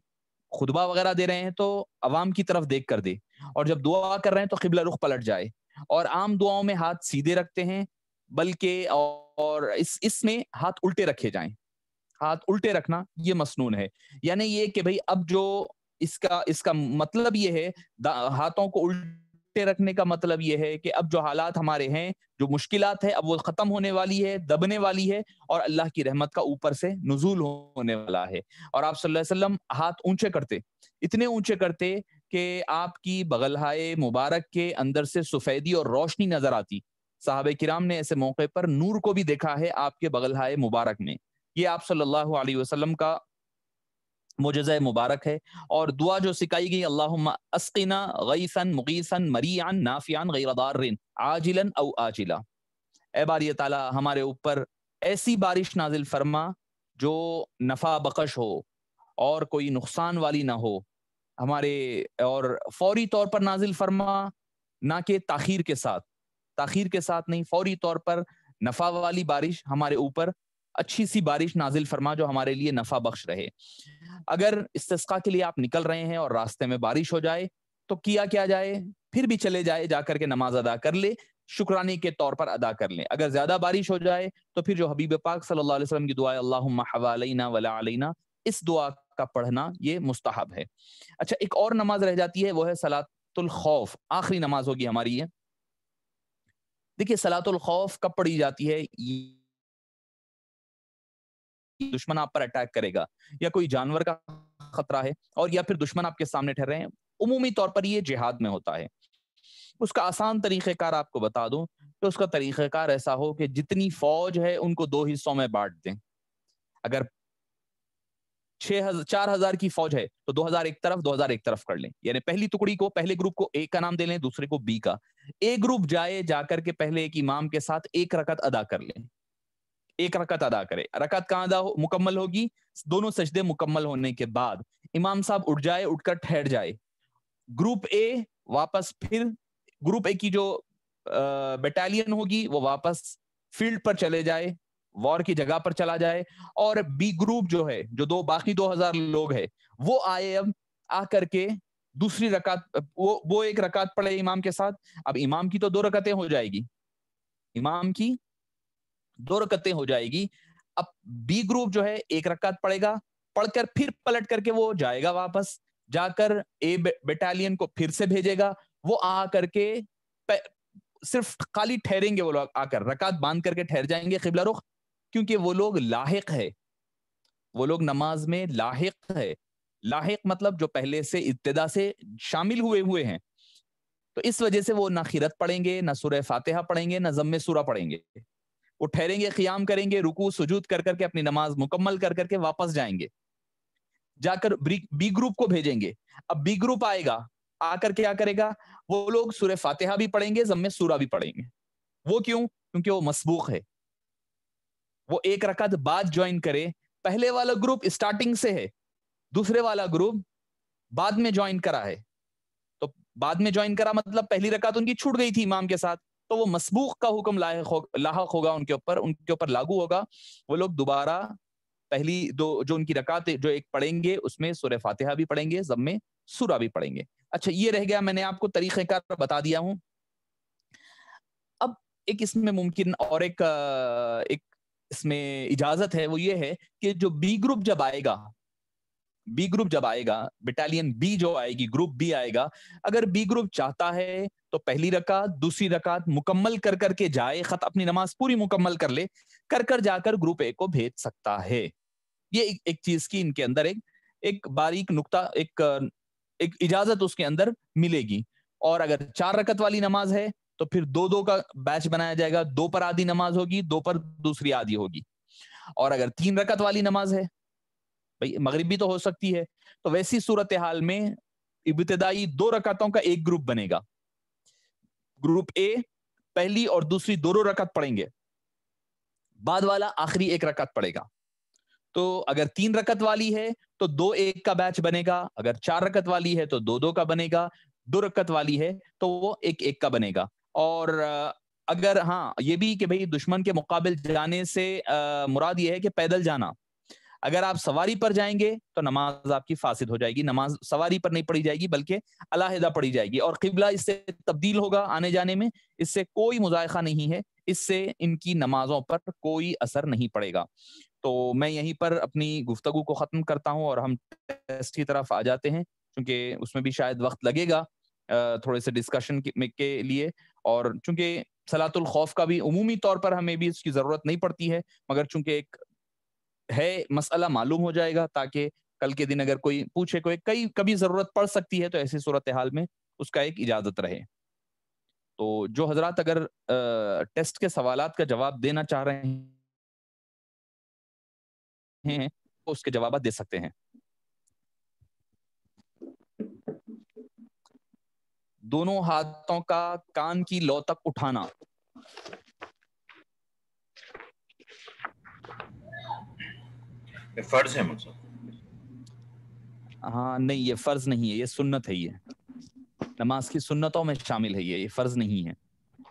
خطبہ وغیرہ دے رہے ہیں تو عوام کی طرف دیکھ کر دے، اور جب دعا کر رہے ہیں تو قبلہ رخ پلٹ جائے. اور عام دعاؤں میں ہاتھ سیدھے رکھتے ہیں، بلکہ اور اس میں ہاتھ الٹے رکھے جائیں. ہاتھ الٹے رکھنا یہ مسنون ہے. یعنی یہ کہ بھئی اب جو اس کا مطلب یہ ہے، ہاتھوں کو الٹے رکھنے کا مطلب یہ ہے کہ اب جو حالات ہمارے ہیں، جو مشکلات ہے، اب وہ ختم ہونے والی ہے، دبنے والی ہے، اور اللہ کی رحمت کا اوپر سے نزول ہونے والا ہے. اور آپ صلی اللہ علیہ وسلم ہاتھ اونچے کرتے، اتنے اونچے کرتے کہ آپ کی بغلہائے مبارک کے اندر سے سفیدی اور روشنی نظر آتی. صحابہ کرام نے ایسے موقع پر نور کو بھی دیکھا ہے آپ کے بغلہائے مبارک میں. یہ آپ صلی اللہ علیہ وسلم کا معجزہ مبارک ہے. اور دعا جو سکھائی گئی، اللہم اسقنا غیثا مغیثا مریعا نافعا غیر ضار عاجلا او آجلا، اے باری تعالی ہمارے اوپر ایسی بارش نازل فرما جو نفع بخش ہو اور کوئی نقصان والی نہ ہو ہمارے، اور فوری طور پر نازل فرما، نہ کہ تاخیر کے ساتھ نہیں، فوری طور پر نفع والی بارش ہمارے اوپر، اچھی سی بارش نازل فرما جو ہمارے لیے نفع بخش رہے. اگر استسقاء کے لیے آپ نکل رہے ہیں اور راستے میں بارش ہو جائے تو کیا جائے، پھر بھی چلے جائے، جا کر کے نماز ادا کر لے، شکرانے کے طور پر ادا کر لیں. اگر زیادہ بارش ہو جائے تو پھر جو حبیب پاک صلی اللہ علیہ وسلم کی دعا ہے اللہم حوالینا ولا علینا، اس دعا کا پڑھنا یہ مستحب ہے. اچھا، ایک اور نماز رہ جاتی ہے، وہ ہے صلاۃ الخوف. آخری نماز ہوگی ہماری یہ. دیکھیے صلاۃ الخوف کب پڑھی جاتی ہے؟ دشمن آپ پر اٹیک کرے گا یا کوئی جانور کا خطرہ ہے اور یا پھر دشمن آپ کے سامنے ٹھہرے ہیں. عمومی طور پر یہ جہاد میں ہوتا ہے. اس کا آسان طریقہ کار آپ کو بتا دوں تو اس کا طریقہ کار ایسا ہو کہ جتنی فوج ہے ان کو 2 حصوں میں بانٹ دیں. اگر 4,000 کی فوج ہے تو 2,000 ایک طرف، 2,000 ایک طرف کر لیں. یعنی پہلی ٹکڑی کو، پہلے گروپ کو A کا نام دے لیں، دوسرے کو B کا. ایک گروپ جا کر کے پہلے ایک امام کے ساتھ 1 رکعت ادا کر لیں. 1 رکعت ادا کرے. رکعت کہاں مکمل ہوگی؟ دونوں سجدے مکمل ہونے کے بعد امام صاحب اٹھ جائے، اٹھ کر ٹھہر جائے. گروپ اے واپس، پھر گروپ اے کی جو بیٹالین ہوگی وہ واپس فیلڈ پر چلے جائے، وار کی جگہ پر چلا جائے. اور بی گروپ جو ہے، جو باقی 2,000 لوگ ہیں، وہ آئے، اب آ کر کے دوسری رکعت، وہ 1 رکعت پڑھے امام کے ساتھ. اب امام کی تو 2 رکعتیں ہو جائے گی، امام کی 2 رکعتیں ہو جائے گی. اب بی گروپ جو ہے 1 رکعت پڑھے گا، پڑھ کر پھر پلٹ کر کے وہ جائے گا واپس، جا کر اے بیٹالین کو پھر سے بھیجے گا. وہ آ کر کے صرف خالی ٹھہریں گے، وہ لوگ آ کر رکعت باندھ کر کے ٹھہر جائیں گے قبلہ رخ، کیونکہ وہ لوگ لاحق ہے، وہ لوگ نماز میں لاحق ہے. لاحق مطلب جو پہلے سے ابتدا سے شامل ہوئے ہیں. تو اس وجہ سے وہ نہ خیرت پڑھیں گے، نہ سورہ فاتحہ پڑھیں گے، نہ ضم سورہ پڑھیں گے. وہ ٹھہریں گے، قیام کریں گے، رکوع سجود کر کر کے اپنی نماز مکمل کر کر کے واپس جائیں گے. جا کر بی گروپ کو بھیجیں گے. اب بی گروپ آئے گا، آ کر کیا کرے گا؟ وہ لوگ سورہ فاتحہ بھی پڑھیں گے، ضم سورہ بھی پڑھیں گے. وہ کیوں؟ کیونکہ وہ مسبوق ہے، وہ 1 رکعت بعد جوائن کرے. پہلے والا گروپ اسٹارٹنگ سے ہے، دوسرے والا گروپ بعد میں جوائن کرا ہے. تو بعد میں جوائن کرا مطلب پہلی رکعت ان کی چھوٹ گئی تھی امام کے ساتھ، تو وہ مسبوق کا حکم لاحق ہوگا ان کے اوپر لاگو ہوگا. وہ لوگ دوبارہ پہلی دو جو ان کی رکعت جو ایک پڑھیں گے اس میں سورہ فاتحہ بھی پڑھیں گے, ضم سورہ بھی پڑھیں گے. اچھا یہ رہ گیا, میں نے آپ کو طریقہ کار بتا دیا ہوں. اب ایک اس میں ممکن اور ایک اس میں اجازت ہے, وہ یہ ہے کہ جو بی گروپ جب آئے گا, بٹالین بی جو آئے گی, گروپ بی آئے گا, اگر بی گروپ چاہتا ہے تو پہلی رکعت دوسری رکعت مکمل کر کے جائے, اپنی نماز پوری مکمل کر لے, کر جا کر گروپ اے کو بھیج سکتا ہے. یہ ایک چیز کی ان کے اندر ایک باریک نقطہ, ایک اجازت اس کے اندر ملے گی. اور اگر 4 رکعت والی نماز ہے تو پھر 2 کا بیچ بنایا جائے گا, 2 پر آدھی نماز ہوگی, 2 پر دوسری آدھی ہوگی. اور اگر 3 رکعت والی نماز ہے, بھائی مغرب بھی تو ہو سکتی ہے, تو ویسی صورتحال میں ابتدائی 2 رکعتوں کا ایک گروپ بنے گا. گروپ اے پہلی اور دوسری دونوں رکعت پڑھیں گے, بعد والا آخری 1 رکعت پڑھے گا. تو اگر 3 رکعت والی ہے تو 2-1 کا بیچ بنے گا, اگر 4 رکعت والی ہے تو 2-2 کا بنے گا, 2 رکعت والی ہے تو وہ 1-1 کا بنے گا. اور اگر ہاں یہ بھی کہ بھئی دشمن کے مقابل جانے سے مراد یہ ہے کہ پیدل جانا. اگر آپ سواری پر جائیں گے تو نماز آپ کی فاسد ہو جائے گی, نماز سواری پر نہیں پڑھی جائے گی بلکہ علیحدہ پڑھی جائے گی, اور قبلہ اس سے تبدیل ہوگا آنے جانے میں, اس سے کوئی مضائقہ نہیں ہے, اس سے ان کی نمازوں پر کوئی اثر نہیں پڑے گا. تو میں یہیں پر اپنی گفتگو کو ختم کرتا ہوں اور ہم ٹیسٹ کی طرف آ جاتے ہیں, کیونکہ اس میں بھی شاید وقت لگے گا تھوڑے سے ڈسکشن کے لیے. اور چونکہ صلاۃ الخوف کا بھی عمومی طور پر ہمیں بھی اس کی ضرورت نہیں پڑتی ہے, مگر چونکہ ایک ہے مسئلہ معلوم ہو جائے گا تاکہ کل کے دن اگر کوئی پوچھے, کبھی ضرورت پڑ سکتی ہے, تو ایسی صورتحال میں اس کا ایک اجازت رہے. تو جو حضرات اگر ٹیسٹ کے سوالات کا جواب دینا چاہ رہے ہیں تو اس کے جوابات دے سکتے ہیں. دونوں ہاتھوں کا کان کی لو تک اٹھانا. فرض ہے مطلب؟ ہاں نہیں, یہ فرض نہیں ہے, یہ سنت ہے. یہ نماز کی سنتوں میں شامل ہے, یہ فرض نہیں ہے.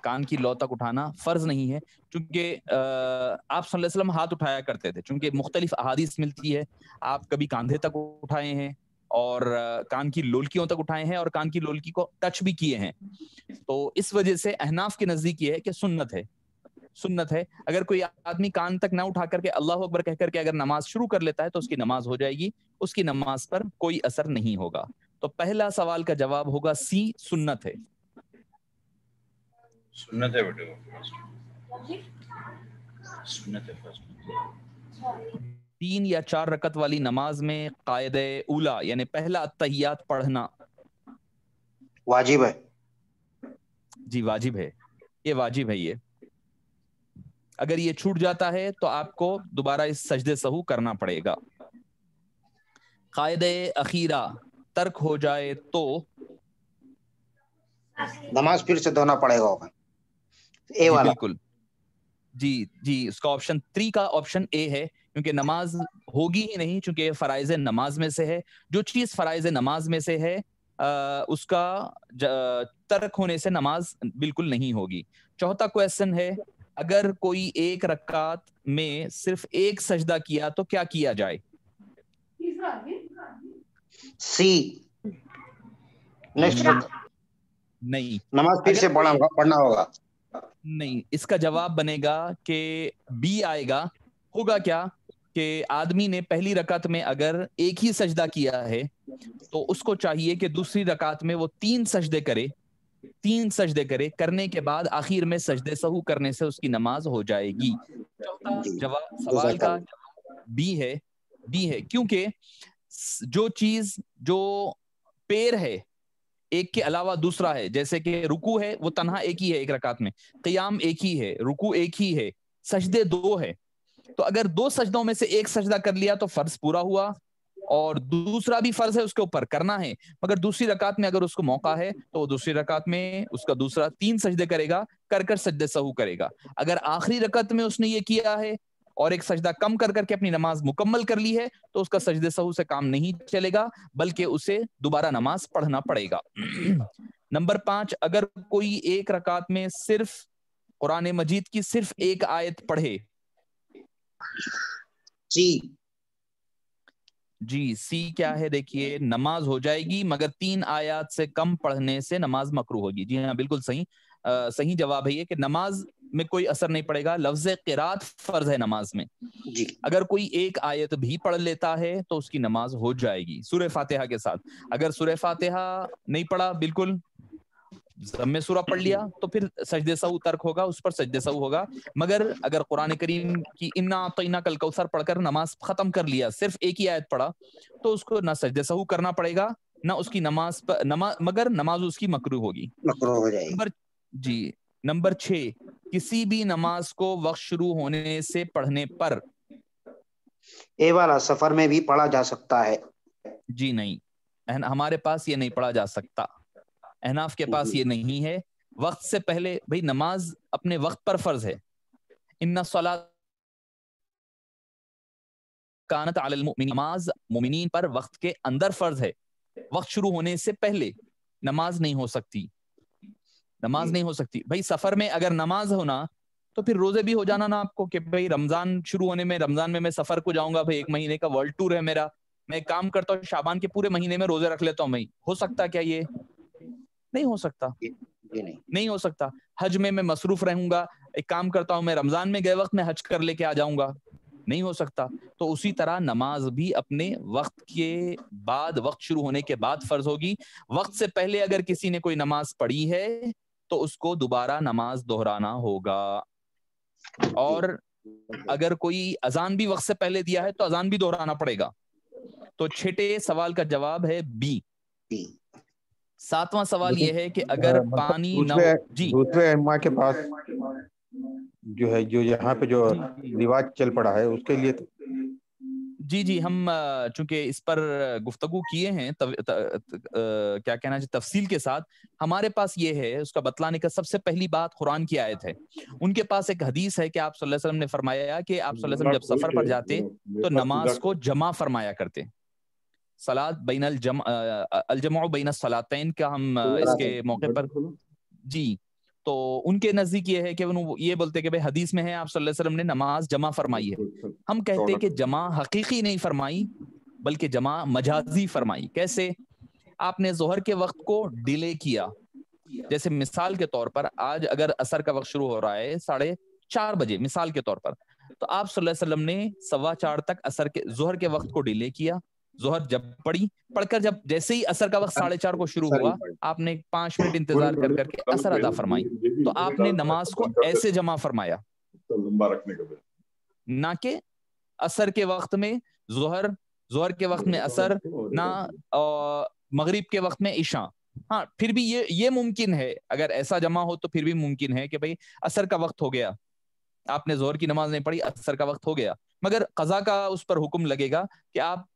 کان کی لو تک اٹھانا فرض نہیں ہے, چونکہ آپ صلی اللہ علیہ وسلم ہاتھ اٹھایا کرتے تھے, چونکہ مختلف احادیث ملتی ہے. آپ کبھی کاندھے تک اٹھائے ہیں, اور کان کی لولکیوں تک اٹھائے ہیں, اور کان کی لولکی کو ٹچ بھی کیے ہیں. تو اس وجہ سے احناف کے نزدیک یہ ہے کہ سنت ہے. اگر کوئی آدمی کان تک نہ اٹھا کر کے اللہ اکبر کہہ کر کے اگر نماز شروع کر لیتا ہے تو اس کی نماز ہو جائے گی, اس کی نماز پر کوئی اثر نہیں ہوگا. تو پہلا سوال کا جواب ہوگا سی, سنت ہے. سنت ہے بیٹے, سنت ہے. 3 یا 4 رکعت والی نماز میں قاعدہ اولا یعنی پہلا التحیات پڑھنا واجب ہے. جی واجب ہے, یہ واجب ہے. یہ اگر یہ چھوٹ جاتا ہے تو آپ کو دوبارہ اس سجدے سہو کرنا پڑے گا. قاعدہ اخیرہ ترک ہو جائے تو نماز پھر سے دھونا پڑے گا. جی بالکل, جی اس کا آپشن 3 کا آپشن اے ہے, کیونکہ نماز ہوگی ہی نہیں, چونکہ یہ فرائض نماز میں سے ہے. جو چیز فرائض نماز میں سے ہے اس کا ترک ہونے سے نماز بالکل نہیں ہوگی. چوتھا کویسچن ہے, اگر کوئی 1 رکعت میں صرف 1 سجدہ کیا تو کیا کیا جائے؟ سی نہیں, نماز پھر سے پڑھنا ہوگا. نہیں, اس کا جواب بنے گا کہ بی آئے گا. ہوگا کیا کہ آدمی نے پہلی رکعت میں اگر 1 ہی سجدہ کیا ہے تو اس کو چاہیے کہ دوسری رکعت میں وہ 3 سجدے کرے, کرنے کے بعد آخر میں سجدے سہو کرنے سے اس کی نماز ہو جائے گی. چوتھا جواب سوال کا بی ہے, کیونکہ جو چیز جو پیر ہے ایک کے علاوہ دوسرا ہے, جیسے کہ رکوع ہے وہ تنہا ایک ہی ہے 1 رکعت میں, قیام ایک ہی ہے, رکوع ایک ہی ہے, سجدے 2 ہے. تو اگر 2 سجدوں میں سے 1 سجدہ کر لیا تو فرض پورا ہوا, اور دوسرا بھی فرض ہے اس کے اوپر کرنا ہے, مگر دوسری رکعت میں اگر اس کو موقع ہے تو وہ دوسری رکعت میں اس کا دوسرا 3 سجدے کرے گا, کر سجدے سہو کرے گا. اگر آخری رکعت میں اس نے یہ کیا ہے اور 1 سجدہ کم کر کے اپنی نماز مکمل کر لی ہے تو اس کا سجدے سہو سے کام نہیں چلے گا, بلکہ اسے دوبارہ نماز پڑھنا پڑے گا. نمبر 5 اگر کوئی ایک رکعت میں صرف قرآن مجید کی صرف ایک آیت پڑھے. سی. جی سی کیا ہے؟ دیکھیے نماز ہو جائے گی مگر 3 آیات سے کم پڑھنے سے نماز مکروہ ہوگی. جی ہاں بالکل صحیح. صحیح جواب ہے یہ کہ نماز میں کوئی اثر نہیں پڑے گا. لفظ قرات فرض ہے نماز میں. جی. اگر کوئی ایک آیت بھی پڑھ لیتا ہے تو اس کی نماز ہو جائے گی سورہ فاتحہ کے ساتھ. اگر سورہ فاتحہ نہیں پڑھا، بالکل ضم سورہ پڑھ لیا تو پھر سجدے سہو ترک ہوگا، اس پر سجدے سہو ہوگا. مگر اگر قرآن کریم کی انا اعطیناک الکوثر پڑھ کر نماز ختم کر لیا، صرف ایک ہی آیت پڑھا، تو اس کو نہ سجدے سہو کرنا پڑے گا نہ اس کی نماز مگر نماز اس کی مکروہ ہوگی. مکروہ ہو جائے گی. جی نمبر 6 کسی بھی نماز کو وقت شروع ہونے سے پڑھنے پر. اے والا سفر میں بھی پڑھا جا سکتا ہے. جی نہیں، ہمارے پاس یہ نہیں پڑھا جا سکتا. احناف کے پاس یہ نہیں ہے. وقت سے پہلے بھئی نماز اپنے وقت پر فرض ہے. ان الصلاۃ کانت علی المؤمنین، نماز مومنین پر وقت کے اندر فرض ہے. وقت شروع ہونے سے پہلے نماز نہیں ہو سکتی. نماز نہیں ہو سکتی. بھئی سفر میں اگر نماز ہونا تو پھر روزے بھی ہو جانا نا آپ کو کہ بھئی رمضان شروع ہونے میں، رمضان میں سفر کو جاؤں گا، بھئی 1 مہینے کا ورلڈ ٹور ہے میرا، میں کام کرتا ہوں شعبان کے پورے مہینے میں روزے رکھ لیتا ہوں. میں ہو سکتا کیا؟ یہ نہیں ہو سکتا. نہیں ہو سکتا. حج میں مصروف رہوں گا، ایک کام کرتا ہوں میں رمضان میں گئے وقت میں حج کر لے کے آ جاؤں گا، نہیں ہو سکتا. تو اسی طرح نماز بھی اپنے وقت کے بعد، وقت شروع ہونے کے بعد فرض ہوگی. وقت سے پہلے اگر کسی نے کوئی نماز پڑھی ہے تو اس کو دوبارہ نماز دہرانا ہوگا. اور اگر کوئی اذان بھی وقت سے پہلے دیا ہے تو اذان بھی دہرانا پڑے گا. تو 6 سوال کا جواب ہے بی. 7واں سوال یہ ہے کہ اگر پانی نہ ہو. جی دوسرے ائمہ کے پاس جو ہے، جو یہاں پہ جو رواج چل پڑا ہے اس کے لیے جی ہم چونکہ اس پر گفتگو کیے ہیں کیا کہنا چاہیے تفصیل کے ساتھ. ہمارے پاس یہ ہے اس کا بتلانے کا سب سے پہلی بات قرآن کی آیت ہے. ان کے پاس ایک حدیث ہے کہ آپ صلی اللہ علیہ وسلم نے فرمایا کہ آپ صلی اللہ علیہ وسلم جب سفر پر جاتے تو نماز کو جمع فرمایا کرتے. صلاۃ بین الجمع بین الصلاتین کا ہم اس کے موقع پر جی تو ان کے نزدیک یہ ہے کہ یہ بولتے کہ بھئی حدیث میں ہے آپ صلی اللہ علیہ وسلم نے نماز جمع فرمائی ہے. ہم کہتے کہ جمع حقیقی نہیں فرمائی بلکہ جمع مجازی فرمائی. کیسے؟ آپ نے ظہر کے وقت کو ڈیلے کیا. جیسے مثال کے طور پر آج اگر عصر کا وقت شروع ہو رہا ہے 4:30 بجے مثال کے طور پر، تو آپ صلی اللہ علیہ وسلم نے 4:15 تک ظہر کے وقت کو ڈیلے کیا. ظہر جب پڑھ کر جب جیسے ہی عصر کا وقت 4:30 کو شروع ہوا، آپ نے 5 منٹ انتظار کر کے عصر ادا فرمائی. تو آپ نے نماز کو ایسے جمع فرمایا، نہ کہ عصر کے وقت میں ظہر کے وقت میں عصر، نہ مغرب کے وقت میں عشاء. ہاں پھر بھی یہ ممکن ہے، اگر ایسا جمع ہو تو پھر بھی ممکن ہے کہ بھئی عصر کا وقت ہو گیا، آپ نے ظہر کی نماز نہیں پڑھی، عصر کا وقت ہو گیا، مگر قضا کا اس پر حکم لگے گا کہ آپ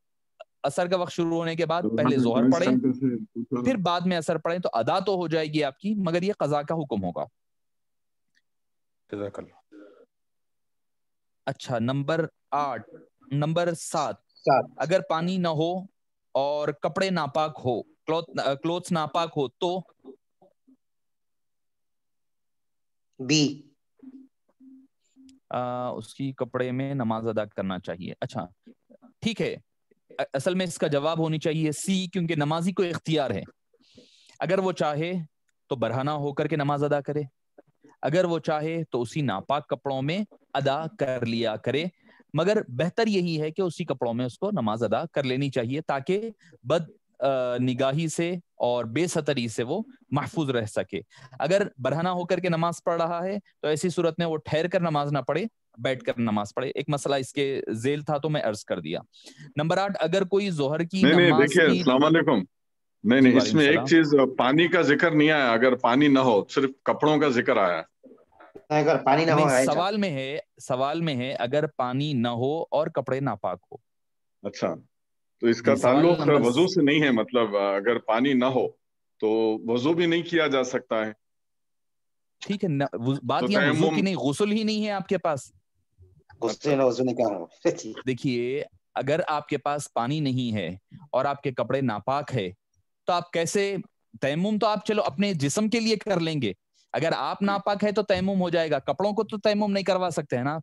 عصر کا وقت شروع ہونے کے بعد پہلے ظہر پڑھیں پھر بعد میں عصر پڑھیں. تو ادا تو ہو جائے گی آپ کی، مگر یہ قضا کا حکم ہوگا. اچھا نمبر 7 اگر پانی نہ ہو اور کپڑے ناپاک ہو، کلوتھس ناپاک ہو تو بی. اس کی کپڑے میں نماز ادا کرنا چاہیے. اچھا ٹھیک ہے، اصل میں اس کا جواب ہونی چاہیے سی، کیونکہ نمازی کو اختیار ہے. اگر وہ چاہے تو برہنہ ہو کر کے نماز ادا کرے، اگر وہ چاہے تو اسی ناپاک کپڑوں میں ادا کر لیا کرے، مگر بہتر یہی ہے کہ اسی کپڑوں میں اس کو نماز ادا کر لینی چاہیے تاکہ بد نگاہی سے اور بے ستری سے وہ محفوظ رہ سکے. اگر برہنہ ہو کر کے نماز پڑھ رہا ہے تو ایسی صورت میں وہ ٹھہر کر نماز نہ پڑھے، بیٹھ کر نماز پڑھے. ایک مسئلہ اس کے ذیل تھا تو میں عرض کر دیا. نمبر 8 اگر کوئی ظہر کی نماز دیکھیے السلام علیکم. نہیں اس میں ایک چیز پانی کا ذکر نہیں آیا. اگر پانی نہ ہو صرف کپڑوں کا ذکر آیا. اگر پانی نہ ہو سوال میں ہے اگر پانی نہ ہو اور کپڑے ناپاک ہو. اچھا تو اس کا تعلق وضو سے نہیں ہے، مطلب اگر پانی نہ ہو تو وضو بھی نہیں کیا جا سکتا ہے. ٹھیک ہے، بات یہ وضو کی نہیں، غسل ہی نہیں ہے آپ کے پاس. دیکھیے اگر آپ کے پاس پانی نہیں ہے اور آپ کے کپڑے ناپاک ہے تو آپ کیسے تیمم تو آپ چلو اپنے جسم کے لیے کر لیں گے, اگر آپ ناپاک ہے تو تیمم ہو جائے گا, کپڑوں کو تو تیمم نہیں کروا سکتے ہیں نا,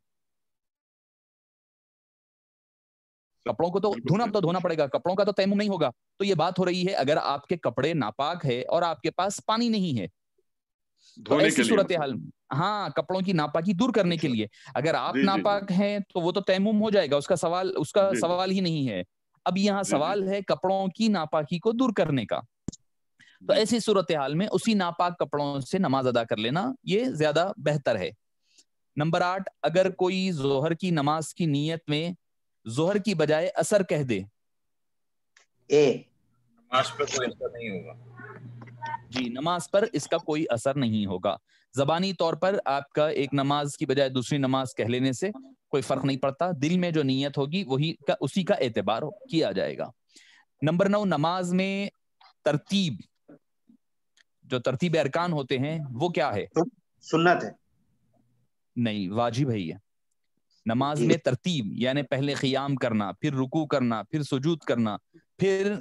کپڑوں کو تو دھونا پڑے گا, کپڑوں کا تو تیمم نہیں ہوگا. تو یہ بات ہو رہی ہے اگر آپ کے کپڑے ناپاک ہے اور آپ کے پاس پانی نہیں ہے تو ایسی صورتحال, ہاں کپڑوں کی ناپاکی دور کرنے کے لیے, اگر آپ ناپاک ہیں تو وہ تو تیمم ہو جائے گا, اس کا سوال ہی نہیں ہے. اب یہاں سوال ہے کپڑوں کی ناپاکی کو دور کرنے کا, تو ایسی صورتحال میں اسی ناپاک کپڑوں سے نماز ادا کر لینا یہ زیادہ بہتر ہے. نمبر 8, اگر کوئی ظہر کی نماز کی نیت میں ظہر کی بجائے اثر کہہ دے, نماز پر کوئی اثر نہیں ہوگا. جی نماز پر اس کا کوئی اثر نہیں ہوگا. زبانی طور پر آپ کا ایک نماز کی بجائے دوسری نماز کہہ لینے سے کوئی فرق نہیں پڑتا, دل میں جو نیت ہوگی وہی اسی کا اعتبار کیا جائے گا. نمبر 9, نماز میں ترتیب, جو ترتیب ارکان ہوتے ہیں وہ کیا ہے؟ سنت ہے. نہیں, واجب ہے. یہ نماز میں ترتیب یعنی پہلے قیام کرنا, پھر رکوع کرنا, پھر سجود کرنا, پھر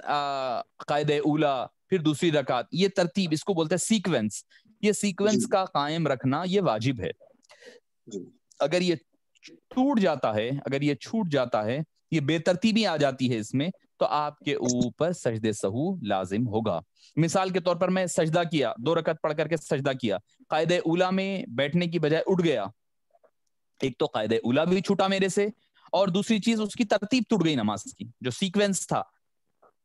قاعدہ اولا, پھر دوسری رکعت, یہ ترتیب اس کو بولتے ہیں سیکوینس. یہ سیکوینس کا قائم رکھنا یہ واجب ہے. اگر یہ ٹوٹ جاتا ہے, اگر یہ چھوٹ جاتا ہے, یہ بے ترتیبی آ جاتی ہے اس میں, تو آپ کے اوپر سجدے سہو لازم ہوگا. مثال کے طور پر میں سجدہ کیا, 2 رکعت پڑھ کر کے سجدہ کیا, قاعدہ اولا میں بیٹھنے کی بجائے اٹھ گیا, ایک تو قاعدہ اولا بھی چھوٹا میرے سے, اور دوسری چیز اس کی ترتیب ٹوٹ گئی, نماز کی جو سیکوینس تھا,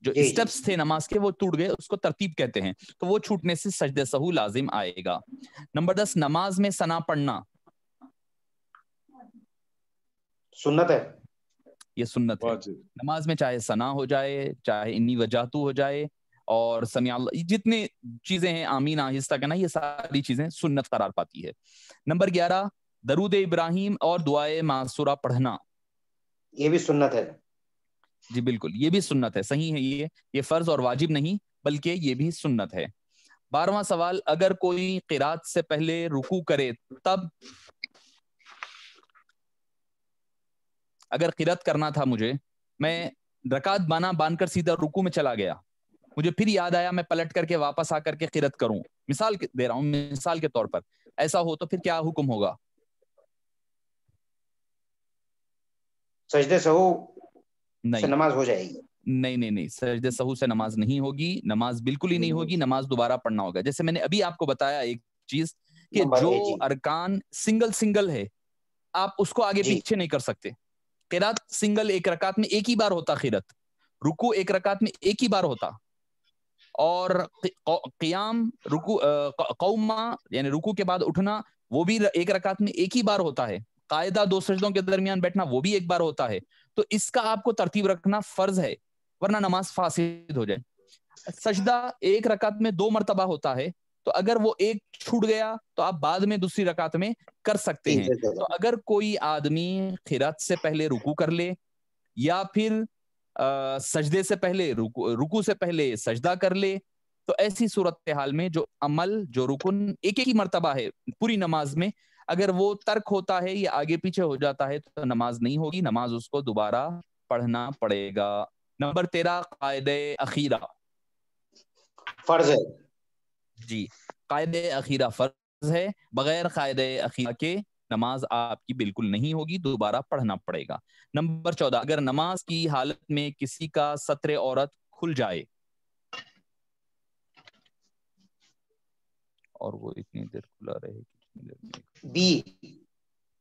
جو اسٹیپس تھے نماز کے وہ ٹوٹ گئے, اس کو ترتیب کہتے ہیں, تو وہ چھوٹنے سے سجدہ سہو لازم آئے گا. نمبر 10, نماز میں ثنا پڑھنا سنت ہے. یہ سنت ہے. نماز میں چاہے ثنا ہو جائے, چاہے انی وجاتو ہو جائے, اور سمیع اللہ, جتنے چیزیں ہیں, آمین آہستہ کہنا, یہ ساری چیزیں سنت قرار پاتی ہے. نمبر 11, درود ابراہیم اور دعائے معصورہ پڑھنا, یہ بھی سنت ہے. جی بالکل, یہ بھی سنت ہے, صحیح ہے. یہ فرض اور واجب نہیں بلکہ یہ بھی سنت ہے. 12واں سوال, اگر کوئی قرات سے پہلے رکوع کرے تب, اگر قرات کرنا تھا مجھے, میں رکعت باندھ کر سیدھا رکوع میں چلا گیا, مجھے پھر یاد آیا میں پلٹ کر کے واپس آ کر کے قرات کروں, مثال دے رہا ہوں, مثال کے طور پر ایسا ہو تو پھر کیا حکم ہوگا؟ سجدے سہو نہیں, نماز ہو جائے گی. نہیں, سجدے سہو سے نماز نہیں ہوگی, نماز بالکل ہی نہیں ہوگی, نماز دوبارہ پڑھنا ہوگا. جیسے میں نے ابھی آپ کو بتایا ایک چیز کہ جو ارکان سنگل ہے آپ اس کو آگے پیچھے نہیں کر سکتے. قرات سنگل ایک رکعت میں ایک ہی بار ہوتا, قرات رکوع ایک رکعت میں ایک ہی بار ہوتا, اور قیام قوما یعنی رکوع کے بعد اٹھنا وہ بھی ایک رکعت میں ایک ہی بار ہوتا ہے, قاعدہ 2 سجدوں کے درمیان بیٹھنا وہ بھی ایک بار ہوتا ہے. تو اس کا آپ کو ترتیب رکھنا فرض ہے, ورنہ نماز فاسد ہو جائے. سجدہ ایک رکعت میں 2 مرتبہ ہوتا ہے, تو اگر وہ ایک چھوٹ گیا تو آپ بعد میں دوسری رکعت میں کر سکتے ہیں. تو اگر کوئی آدمی قرات سے پہلے رکوع کر لے, یا پھر سجدے سے پہلے رکوع سے پہلے سجدہ کر لے, تو ایسی صورتحال میں جو عمل, جو رکن ایک ہی مرتبہ ہے پوری نماز میں, اگر وہ ترک ہوتا ہے یا آگے پیچھے ہو جاتا ہے تو نماز نہیں ہوگی, نماز اس کو دوبارہ پڑھنا پڑے گا. نمبر 13, قاعدہ اخیرہ فرض ہے. جی, قاعدہ اخیرہ فرض ہے, بغیر قاعدہ اخیرہ کے نماز آپ کی بالکل نہیں ہوگی, دوبارہ پڑھنا پڑے گا. نمبر 14, اگر نماز کی حالت میں کسی کا ستر عورت کھل جائے اور وہ اتنی دیر کھلا رہے بی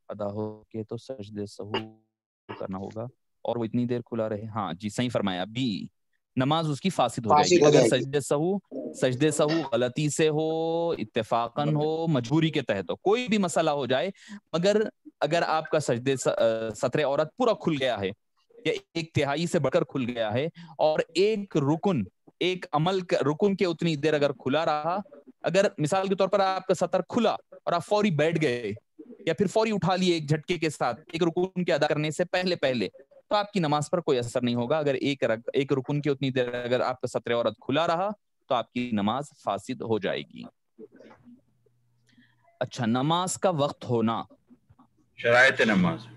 ادا ہو کے تو سجدے سہو کرنا ہوگا, اور وہ اتنی دیر کھلا رہے, ہاں جی صحیح فرمایا, بی نماز اس کی فاسد ہو جائے گی. اگر سجدے سہو غلطی سے ہو, اتفاقاً ہو, مجبوری کے تحت ہو, کوئی بھی مسئلہ ہو جائے, مگر اگر آپ کا ستر عورت پورا کھل گیا ہے یا 1/3 سے بڑھ کر کھل گیا ہے, اور ایک رکن, ایک عمل رکن کے اتنی دیر اگر کھلا رہا, اگر مثال کے طور پر آپ کا سطر کھلا اور آپ فوری بیٹھ گئے یا پھر فوری اٹھا لیے ایک جھٹکے کے ساتھ ایک رکن کے ادا کرنے سے پہلے, تو آپ کی نماز پر کوئی اثر نہیں ہوگا. اگر ایک رکن کی اتنی دیر اگر آپ کا ستر عورت کھلا رہا تو آپ کی نماز فاسد ہو جائے گی. اچھا, نماز کا وقت ہونا, شرائط نماز,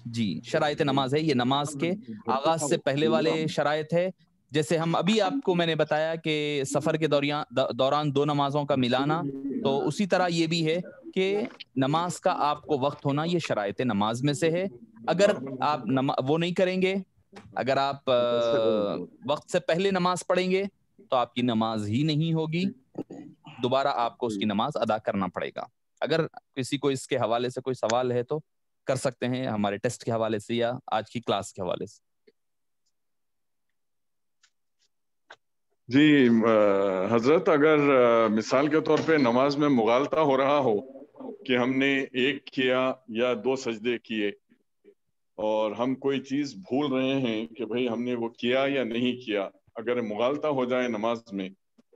جی شرائط نماز ہے, یہ نماز کے آغاز سے پہلے والے شرائط ہے, جیسے ہم ابھی آپ کو میں نے بتایا کہ سفر کے دوران 2 نمازوں کا ملانا، تو اسی طرح یہ بھی ہے کہ نماز کا آپ کو وقت ہونا یہ شرائط نماز میں سے ہے. اگر آپ وہ نہیں کریں گے، اگر آپ وقت سے پہلے نماز پڑھیں گے تو آپ کی نماز ہی نہیں ہوگی، دوبارہ آپ کو اس کی نماز ادا کرنا پڑے گا. اگر کسی کو اس کے حوالے سے کوئی سوال ہے تو کر سکتے ہیں، ہمارے ٹیسٹ کے حوالے سے یا آج کی کلاس کے حوالے سے. جی حضرت، اگر مثال کے طور پہ نماز میں مغالطہ ہو رہا ہو کہ ہم نے 1 کیا یا 2 سجدے کیے اور ہم کوئی چیز بھول رہے ہیں کہ بھئی ہم نے وہ کیا یا نہیں کیا، اگر مغالطہ ہو جائے نماز میں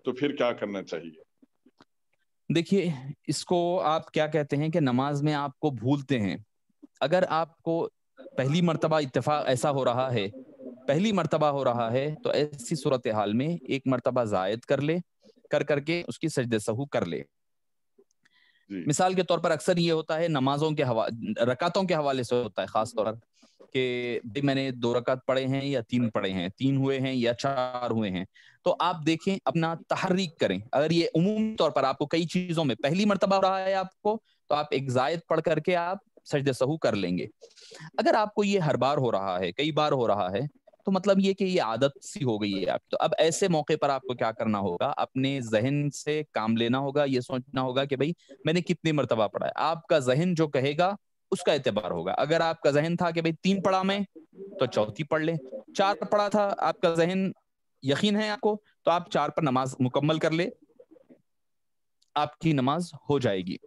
تو پھر کیا کرنا چاہیے؟ دیکھیے، اس کو آپ کیا کہتے ہیں کہ نماز میں آپ کو بھولتے ہیں. اگر آپ کو پہلی مرتبہ اتفاق ایسا ہو رہا ہے، پہلی مرتبہ ہو رہا ہے، تو ایسی صورتحال میں 1 مرتبہ زائد کر کے اس کی سجدہ سہو کر لے. مثال کے طور پر اکثر یہ ہوتا ہے نمازوں کے رکعتوں کے حوالے سے ہوتا ہے، خاص طور پر کہ میں نے 2 رکعت پڑھے ہیں یا 3 پڑھے ہیں، 3 ہوئے ہیں یا 4 ہوئے ہیں. تو آپ دیکھیں، اپنا تحریک کریں. اگر یہ عمومی طور پر آپ کو کئی چیزوں میں پہلی مرتبہ ہو رہا ہے آپ کو، تو آپ 1 زائد پڑھ کر کے آپ سجدہ سہو کر لیں گے. اگر آپ کو یہ ہر بار ہو رہا ہے، کئی بار ہو رہا ہے، تو مطلب یہ کہ یہ عادت سی ہو گئی ہے آپ. تو اب ایسے موقع پر آپ کو کیا کرنا ہوگا، اپنے ذہن سے کام لینا ہوگا. یہ سوچنا ہوگا کہ بھئی میں نے کتنی مرتبہ پڑھا ہے. آپ کا ذہن جو کہے گا اس کا اعتبار ہوگا. اگر آپ کا ذہن تھا کہ بھئی 3 پڑھا میں، تو 4 پڑھ لیں. 4 پڑھا تھا آپ کا ذہن، یقین ہے آپ کو، تو آپ 4 پر نماز مکمل کر لے، آپ کی نماز ہو جائے گی.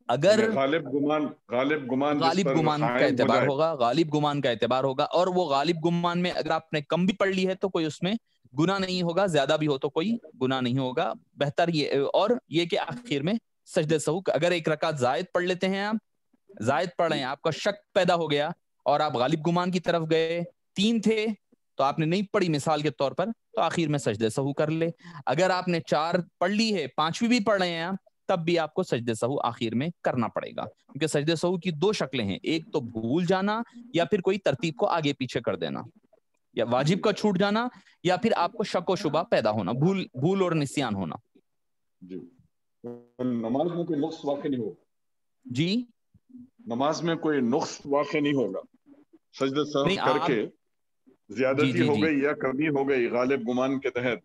اگر غالب گمان کا اعتبار ہوگا، غالب گمان کا اعتبار ہوگا، اور وہ غالب گمان میں اگر آپ نے کم بھی پڑھ لی ہے تو کوئی اس میں گناہ نہیں ہوگا، زیادہ بھی ہو تو کوئی گناہ نہیں ہوگا. بہتر یہ اور یہ کہ آخر میں سجدہ سہو، اگر 1 رکعت زائد پڑھ لیتے ہیں، آپ زائد پڑھ رہے ہیں، آپ کا شک پیدا ہو گیا اور آپ غالب گمان کی طرف گئے، 3 تھے تو آپ نے نہیں پڑھی مثال کے طور پر، تو آخر میں سجدہ سہو کر لے. اگر آپ نے 4 پڑھ لی ہے، 5ویں بھی پڑھ رہے ہیں آپ، تب بھی آپ کو سجدہ سہو آخر میں کرنا پڑے گا. کیونکہ سجدہ سہو کی 2 شکلیں ہیں، ایک تو بھول جانا یا پھر کوئی ترتیب کو آگے پیچھے کر دینا، یا واجب کا چھوٹ جانا، یا پھر آپ کو شک و شبہ پیدا ہونا، بھول اور نسیان ہونا. جی، نماز میں کوئی نقص واقع نہیں ہوگا. جی، نماز میں کوئی نقص واقع نہیں ہوگا. سجدہ سہو کر کے زیادتی ہو گئی یا کمی ہو گئی غالب گمان کے تحت،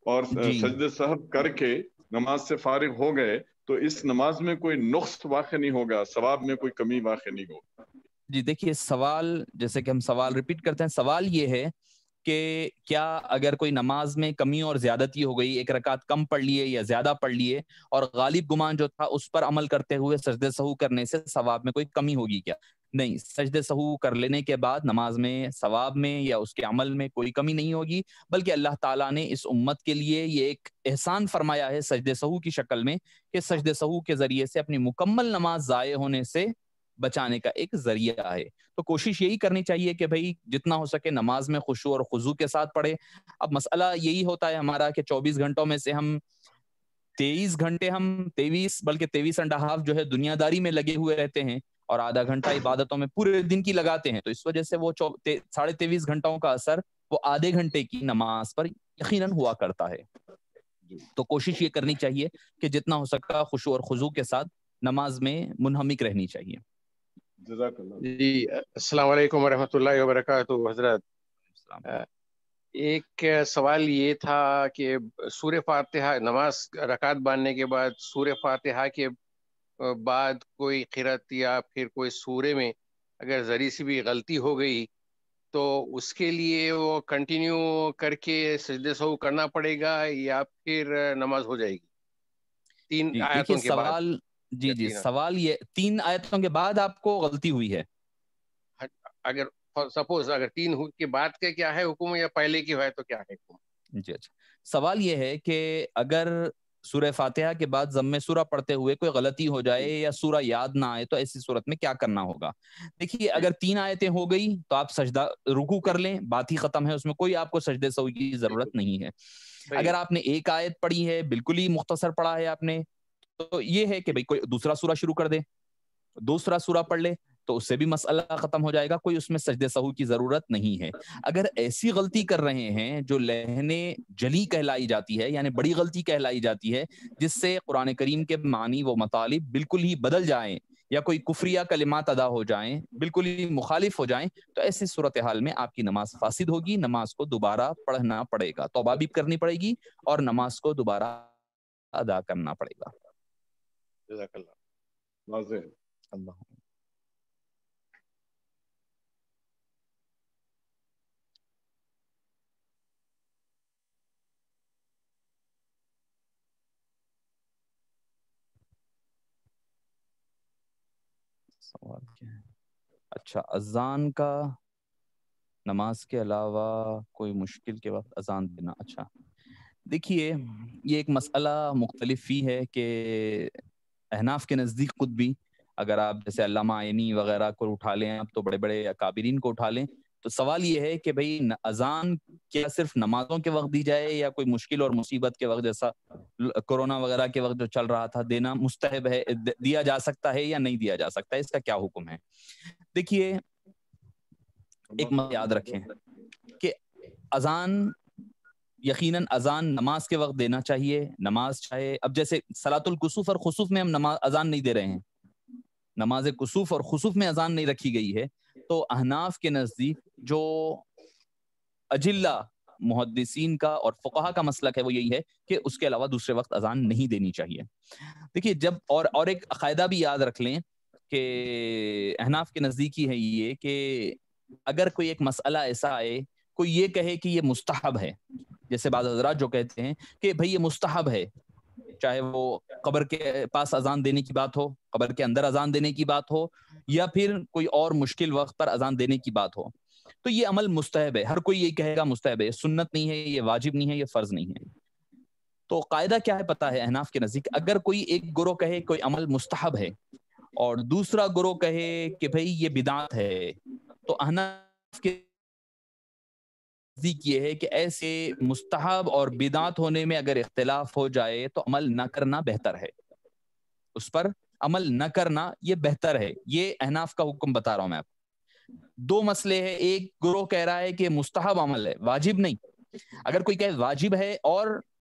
اور سجدہ سہو کر کے نماز سے فارغ ہو گئے، تو اس نماز میں کوئی نقص واقع نہیں ہوگا، ثواب میں کوئی کمی واقع نہیں ہوگا. جی دیکھیے، سوال جیسے کہ ہم سوال ریپیٹ کرتے ہیں، سوال یہ ہے کہ کیا اگر کوئی نماز میں کمی اور زیادتی ہو گئی، 1 رکعت کم پڑھ لیے یا زیادہ پڑھ لیے، اور غالب گمان جو تھا اس پر عمل کرتے ہوئے سجدہ سہو کرنے سے ثواب میں کوئی کمی ہوگی کیا؟ نہیں، سجدہ سہو کر لینے کے بعد نماز میں ثواب میں یا اس کے عمل میں کوئی کمی نہیں ہوگی، بلکہ اللہ تعالیٰ نے اس امت کے لیے یہ ایک احسان فرمایا ہے سجدہ سہو کی شکل میں، کہ سجدہ سہو کے ذریعے سے اپنی مکمل نماز ضائع ہونے سے بچانے کا ایک ذریعہ ہے. تو کوشش یہی کرنی چاہیے کہ بھئی جتنا ہو سکے نماز میں خشوع اور خضوع کے ساتھ پڑھے. اب مسئلہ یہی ہوتا ہے ہمارا کہ 24 گھنٹوں میں سے ہم 23 گھنٹے بلکہ 23.5 جو ہے دنیا داری میں لگے ہوئے رہتے ہیں، اور آدھا گھنٹہ عبادتوں میں پورے دن کی لگاتے ہیں. تو اس وجہ سے وہ 23.5 گھنٹوں کا اثر وہ آدھے گھنٹے کی نماز پر یقیناً ہوا کرتا ہے. تو کوشش یہ کرنی چاہیے کہ جتنا ہو سکا خشوع اور خضوع کے ساتھ نماز میں منہمک رہنی چاہیے. جزاک اللہ. جی، السلام علیکم ورحمۃ اللہ وبرکاتہ. حضرت، ایک سوال یہ تھا کہ سورہ فاتحہ، نماز رکعت باندھنے کے بعد سورہ فاتحہ کے بعد کوئی قرأت یا پھر کوئی سورے میں اگر ذرا سی بھی غلطی ہو گئی تو اس کے لیے وہ کنٹینیو کر کے سجدہ سہو کرنا پڑے گا یا پھر نماز ہو جائے گی 3 آیتوں کے بعد؟ جی سوال یہ 3 آیتوں کے بعد آپ کو غلطی ہوئی ہے، اگر سپوز اگر 3 کے بعد کے کیا ہے حکم، یا پہلے کی ہے تو کیا ہے حکم؟ جی اچھا. سوال یہ ہے کہ اگر سورہ فاتحہ کے بعد ضم سورہ پڑھتے ہوئے کوئی غلطی ہو جائے یا سورہ یاد نہ آئے، تو ایسی صورت میں کیا کرنا ہوگا؟ دیکھیے، اگر 3 آیتیں ہو گئی تو آپ سجدہ رکوع کر لیں، بات ہی ختم ہے، اس میں کوئی آپ کو سجدے سہو کی ضرورت نہیں ہے. اگر آپ نے 1 آیت پڑھی ہے، بالکل ہی مختصر پڑھا ہے آپ نے، تو یہ ہے کہ بھئی کوئی دوسرا سورہ شروع کر دے، دوسرا سورہ پڑھ لے، تو اس سے بھی مسئلہ ختم ہو جائے گا، کوئی اس میں سجدے سہو کی ضرورت نہیں ہے۔ اگر ایسی غلطی کر رہے ہیں جو لہن جلی کہلائی جاتی ہے، یعنی بڑی غلطی کہلائی جاتی ہے، جس سے قرآن کریم کے معنی و مطالب بالکل ہی بدل جائیں یا کوئی کفریہ کلمات ادا ہو جائیں، بالکل ہی مخالف ہو جائیں، تو ایسی صورتحال میں آپ کی نماز فاسد ہوگی، نماز کو دوبارہ پڑھنا پڑے گا، توبہ بھی کرنی پڑے گی اور نماز کو دوبارہ ادا کرنا پڑے گا۔ جزاک اللہ۔ واضح۔ اللہ سوال کیا ہے؟ اچھا، اذان کا نماز کے علاوہ کوئی مشکل کے وقت اذان دینا۔ اچھا دیکھیے، یہ ایک مسئلہ مختلف ہی ہے کہ احناف کے نزدیک خود بھی، اگر آپ جیسے علامہ عینی وغیرہ کو اٹھا لیں، آپ تو بڑے بڑے اکابرین کو اٹھا لیں، تو سوال یہ ہے کہ بھئی اذان کیا صرف نمازوں کے وقت دی جائے یا کوئی مشکل اور مصیبت کے وقت، جیسا کورونا وغیرہ کے وقت جو چل رہا تھا، دینا مستحب ہے، دیا جا سکتا ہے یا نہیں دیا جا سکتا ہے، اس کا کیا حکم ہے؟ دیکھیے، ایک بات یاد رکھیں کہ اذان، یقیناً اذان نماز کے وقت دینا چاہیے، نماز چاہے اب جیسے صلاۃ الکسوف اور خسوف میں ہم اذان نہیں دے رہے ہیں، نماز کسوف اور خسوف میں اذان نہیں رکھی گئی ہے، تو احناف کے نزدیک جو اجلہ محدثین کا اور فقہا کا مسلک ہے وہ یہی ہے کہ اس کے علاوہ دوسرے وقت اذان نہیں دینی چاہیے۔ دیکھیے، جب اور ایک قاعدہ بھی یاد رکھ لیں کہ احناف کے نزدیکی ہے یہ کہ اگر کوئی ایک مسئلہ ایسا آئے، کوئی یہ کہے کہ یہ مستحب ہے، جیسے بعض حضرات جو کہتے ہیں کہ بھئی یہ مستحب ہے، چاہے وہ قبر کے پاس اذان دینے کی بات ہو، قبر کے اندر اذان دینے کی بات ہو، یا پھر کوئی اور مشکل وقت پر اذان دینے کی بات ہو، تو یہ عمل مستحب ہے، ہر کوئی یہ کہے گا مستحب ہے، یہ سنت نہیں ہے، یہ واجب نہیں ہے، یہ فرض نہیں ہے۔ تو قاعدہ کیا ہے پتہ ہے احناف کے نزدیک؟ اگر کوئی ایک گروہ کہے کوئی عمل مستحب ہے اور دوسرا گروہ کہے کہ بھئی یہ بدعت ہے، تو احناف کے نزدیک یہ ہے کہ ایسے مستحب اور بدعت ہونے میں اگر اختلاف ہو جائے تو عمل نہ کرنا بہتر ہے، اس پر عمل نہ کرنا یہ بہتر ہے۔ یہ احناف کا حکم بتا رہا ہوں میں آپ کو۔ دو مسئلے ہیں، ایک گروہ کہہ رہا ہے کہ مستحب عمل ہے، واجب نہیں۔ اگر کوئی کہے واجب ہے اور